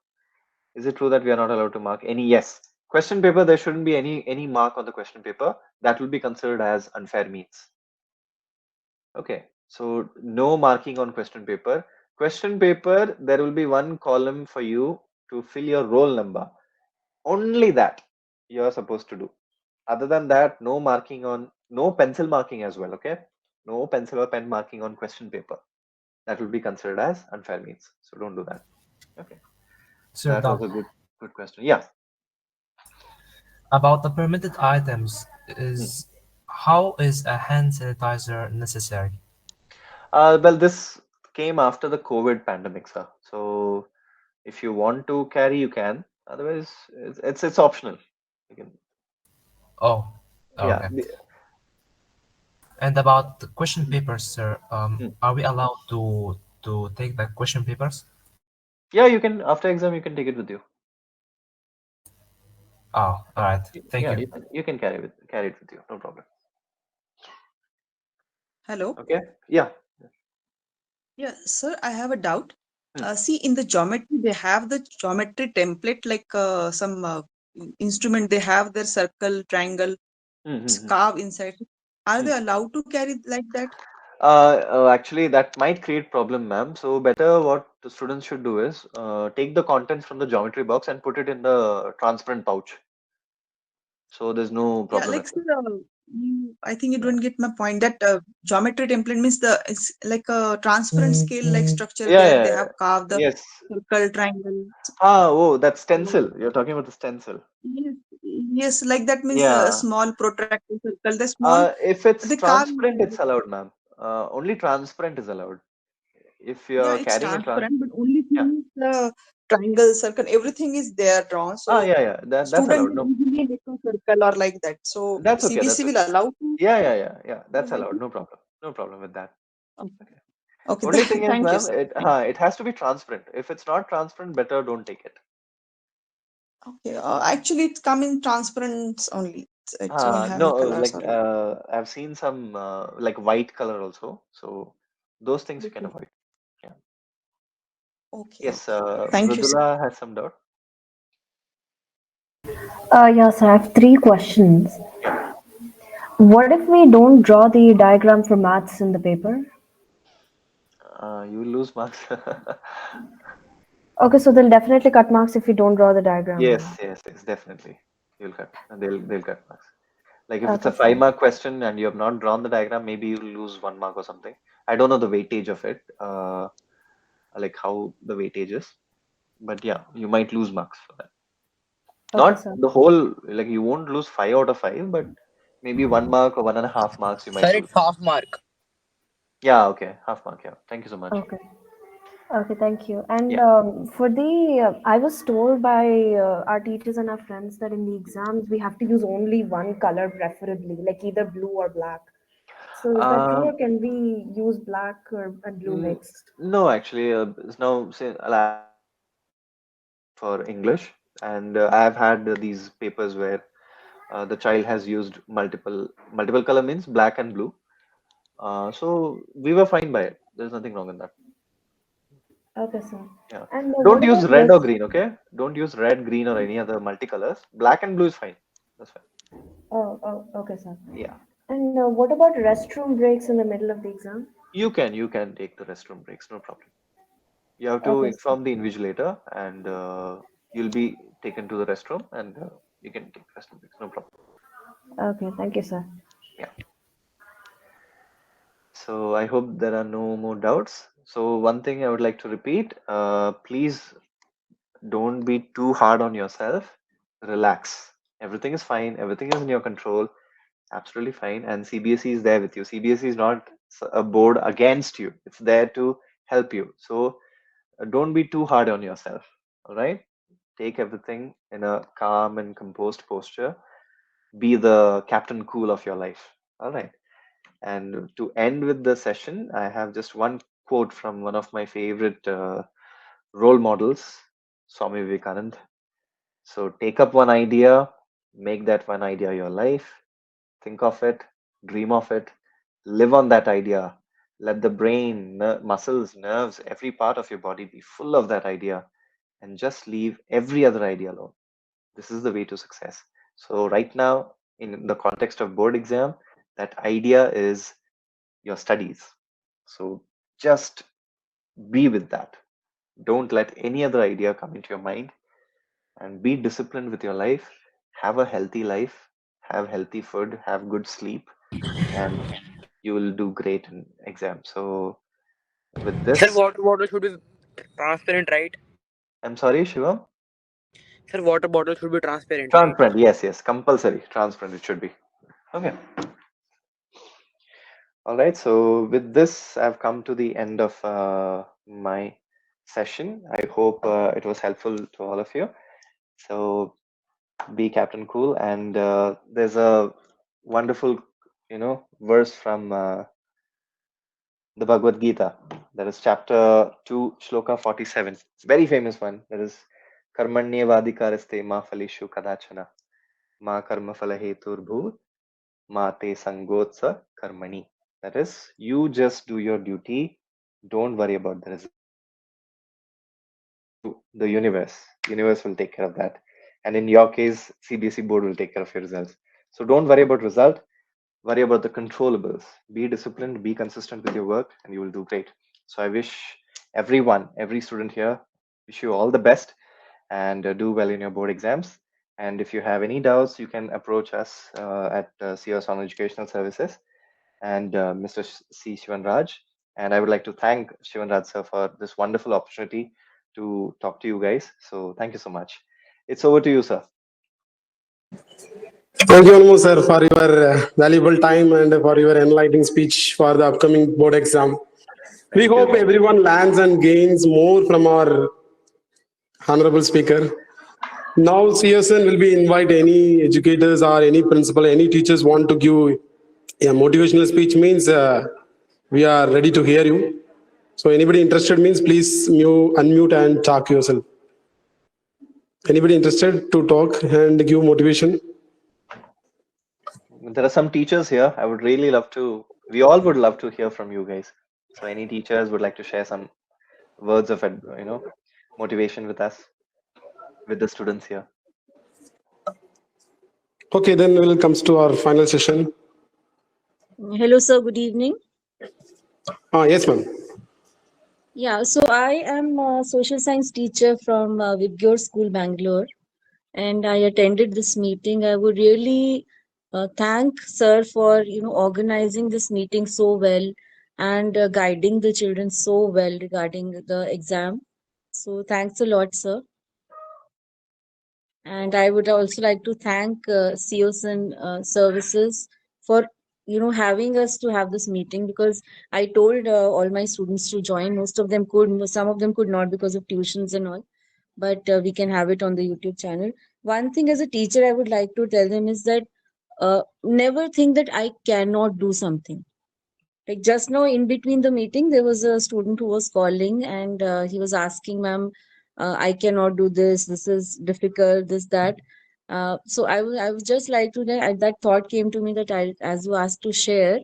Is it true that we are not allowed to mark any? Yes. Question paper, there shouldn't be any mark on the question paper. That will be considered as unfair means. Okay, so no marking on question paper. Question paper, there will be one column for you to fill your roll number. Only that you are supposed to do. Other than that, no marking on, no pencil marking as well. Okay, no pencil or pen marking on question paper. That will be considered as unfair means. So don't do that. Okay, Sir, that was a good question. Yeah. about the permitted items, is how is a hand sanitizer necessary? Well, this came after the COVID pandemic, sir. So if you want to carry, you can. Otherwise, it's optional. You can. Oh, Yeah. okay. And about the question papers, sir, are we allowed to take the question papers? Yeah, you can. After exam, you can take it with you. Oh, all right. Thank Yeah, you. you can carry it with you. No problem. Hello. Okay. Yeah. Yeah, sir, I have a doubt. See, in the geometry, they have the geometry template, like some instrument, they have their circle, triangle, carve inside. Are they allowed to carry like that? Actually, that might create problem, ma'am. So better what the students should do is take the contents from the geometry box and put it in the transparent pouch. So there's no Yeah, problem like at sir, all. I think you don't get my point. That geometry template means it's like a transparent scale like structure Yeah, where they yeah. have carved the Yes. circle, triangle. Oh, that's stencil. You're talking about the stencil. Yes, yes, like that means a Yeah. small protracted circle. The small, If it's they carve. transparent, it's allowed, ma'am. Only transparent is allowed. If Yeah, you're it's carrying a transparent, but only yeah. thing is the triangle, circle, everything is there drawn. So Yeah. That's student allowed. can No, easily make a circle or like that. So that's okay. That's CBSE will okay. allow to Yeah. That's provide allowed. it? No problem. No problem with that. Okay. Okay, Only thing is, thank you, ma'am, sir. it has to be transparent. If it's not transparent, better don't take it. Okay, actually, it's come in transparent only. It won't have No, any colors like or like. I've seen some like white color also. So those things you can avoid. Yeah. Okay, Yes, thank you, sir. Mridula has some doubt. Yes, I have three questions. Yeah. What if we don't draw the diagram for maths in the paper? You will lose marks. Okay, so they'll definitely cut marks if we don't draw the diagram. Yes, definitely. You'll cut. They'll cut marks. Like if it's a Okay, 5 mark question and you have not drawn the diagram, maybe you'll lose 1 mark or something. I don't know the weightage of it, like how the weightage is, but yeah, you might lose marks for that. Okay, Not sir. the whole, like you won't lose 5 out of 5, but maybe 1 mark or 1.5 marks you might Sir, lose. it's half mark. Yeah, okay, half mark. Yeah, thank you so much. Okay. Okay, thank you. And Yeah. for the, I was told by our teachers and our friends that in the exams we have to use only one color, preferably, like either blue or black. So is that true, or can we use black and blue mixed? No, actually, now say for English, and I've had these papers where the child has used multiple color means black and blue. So we were fine by it. There's nothing wrong in that. Okay, sir. Yeah. And Don't what use about red or rest? green, okay? Don't use red, green, or any other multicolors. Black and blue is fine. That's fine. Oh, okay, sir. Yeah. And what about restroom breaks in the middle of the exam? You can take the restroom breaks, no problem. You have to Okay, sir. inform the invigilator, and you'll be taken to the restroom, and you can take restroom breaks, no problem. Okay, thank you, sir. Yeah. So I hope there are no more doubts. So one thing I would like to repeat, please don't be too hard on yourself. Relax. Everything is fine. Everything is in your control. Absolutely fine. And CBSE is there with you. CBSE is not a board against you. It's there to help you. So don't be too hard on yourself. All right. Take everything in a calm and composed posture. Be the Captain Cool of your life. All right. And to end with the session, I have just one quote from one of my favorite role models, Swami Vivekanand. So take up one idea, make that one idea your life, think of it, dream of it, live on that idea. Let the brain, muscles, nerves, every part of your body be full of that idea, and just leave every other idea alone. This is the way to success. So right now, in the context of board exam, that idea is your studies. So just be with that. Don't let any other idea come into your mind, and be disciplined with your life. Have a healthy life, have healthy food, have good sleep, and you will do great in exam. So with Sir, this, water bottle should be transparent, right? I'm sorry, Shivam. Sir, water bottle should be transparent, right? Transparent, yes, compulsory. Transparent, it should be. Okay. All right. So with this, I've come to the end of my session. I hope it was helpful to all of you. So be Captain Cool, and there's a wonderful, verse from the Bhagavad Gita. That is chapter 2, shloka 47. Very famous one. That is Karmanyevadikaraste ma phalishu kadachana ma karma phala heturbhu ma te sangotsa karmani. That is, you just do your duty. Don't worry about the result. The universe will take care of that. And in your case, CBSE board will take care of your results. So don't worry about result. Worry about the controllables. Be disciplined, be consistent with your work, and you will do great. So I wish everyone, every student here, wish you all the best, and do well in your board exams. And if you have any doubts, you can approach us at CEYOSON Educational Services and Mr. C. Shivan Raj. And I would like to thank Shivan Raj sir for this wonderful opportunity to talk to you guys. So thank you so much. It's over to you, sir. Thank you, Anmo sir, for your valuable time and for your enlightening speech for the upcoming board exam. We hope everyone learns and gains more from our honorable speaker. Now, CSN will be invite any educators or any principal, any teachers want to give a motivational speech means we are ready to hear you. So anybody interested means please unmute and talk yourself. Anybody interested to talk and give motivation? There are some teachers here. I would really love to, we all would love to hear from you guys. So any teachers would like to share some words of, motivation with us, with the students here. Okay, then we'll come to our final session. Hello, sir. Good evening. Yes, ma'am. Yeah, so I am a social science teacher from Vibgyor School, Bangalore, and I attended this meeting. I would really thank sir for organizing this meeting so well and guiding the children so well regarding the exam. So thanks a lot, sir. And I would also like to thank CEYOSON Services for having us to have this meeting, because I told all my students to join. Most of them could, some of them could not because of tuitions and all, but we can have it on the YouTube channel. One thing as a teacher I would like to tell them is that never think that I cannot do something. Like just now in between the meeting, there was a student who was calling and he was asking, ma'am, I cannot do this. This is difficult, this, that. So I would just like to, that thought came to me that as you asked to share,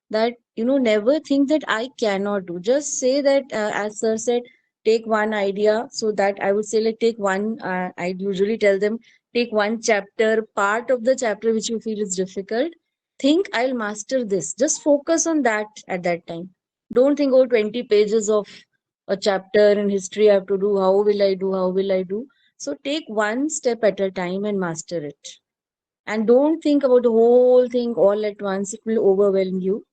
that, never think that I cannot do. Just say that, as sir said, take one idea. So that I would say, like, take one, I usually tell them, take one chapter, part of the chapter which you feel is difficult. Think I'll master this. Just focus on that at that time. Don't think, oh, 20 pages of a chapter in history I have to do. How will I do? How will I do? So take one step at a time and master it. And don't think about the whole thing all at once. It will overwhelm you.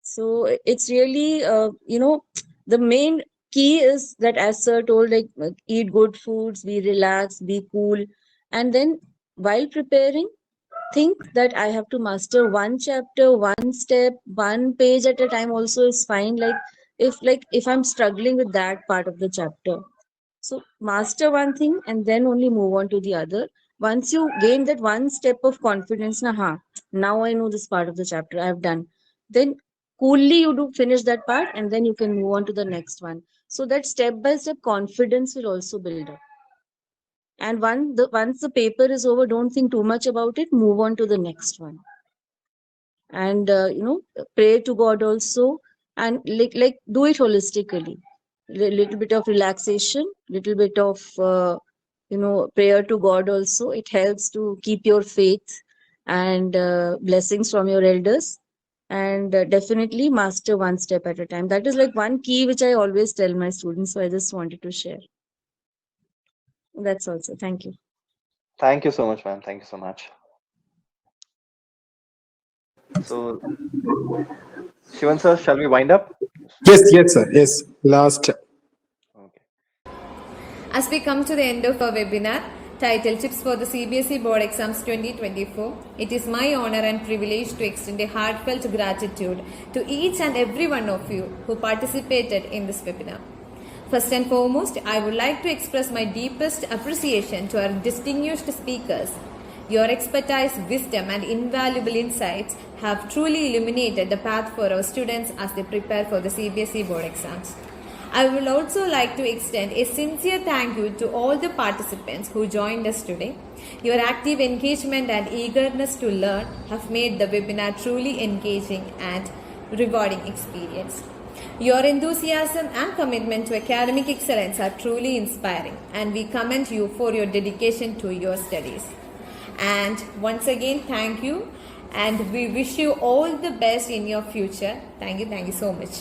So it's really, the main key is that, as sir told, like, eat good foods, be relaxed, be cool. And then while preparing, think that I have to master one chapter, one step, one page at a time also is fine. If I'm struggling with that part of the chapter. So master one thing and then only move on to the other. Once you gain that one step of confidence, now I know this part of the chapter I have done. Then coolly you do finish that part and then you can move on to the next one. So that step by step confidence will also build up. And once the paper is over, don't think too much about it. Move on to the next one. And pray to God also, and like do it holistically. Little bit of relaxation, little bit of prayer to God also. It helps to keep your faith and blessings from your elders, and definitely master one step at a time. That is like one key which I always tell my students. So I just wanted to share. That's also. Thank you. Thank you so much, ma'am. Thank you so much. So, Shivan sir, shall we wind up? Yes, sir. Yes. Last. As we come to the end of our webinar titled Tips for the CBSE Board Exams 2024, it is my honor and privilege to extend a heartfelt gratitude to each and every one of you who participated in this webinar. First and foremost, I would like to express my deepest appreciation to our distinguished speakers. Your expertise, wisdom, and invaluable insights have truly illuminated the path for our students as they prepare for the CBSE board exams. I would also like to extend a sincere thank you to all the participants who joined us today. Your active engagement and eagerness to learn have made the webinar truly engaging and rewarding experience. Your enthusiasm and commitment to academic excellence are truly inspiring, and we commend you for your dedication to your studies. And once again, thank you, and we wish you all the best in your future. Thank you so much.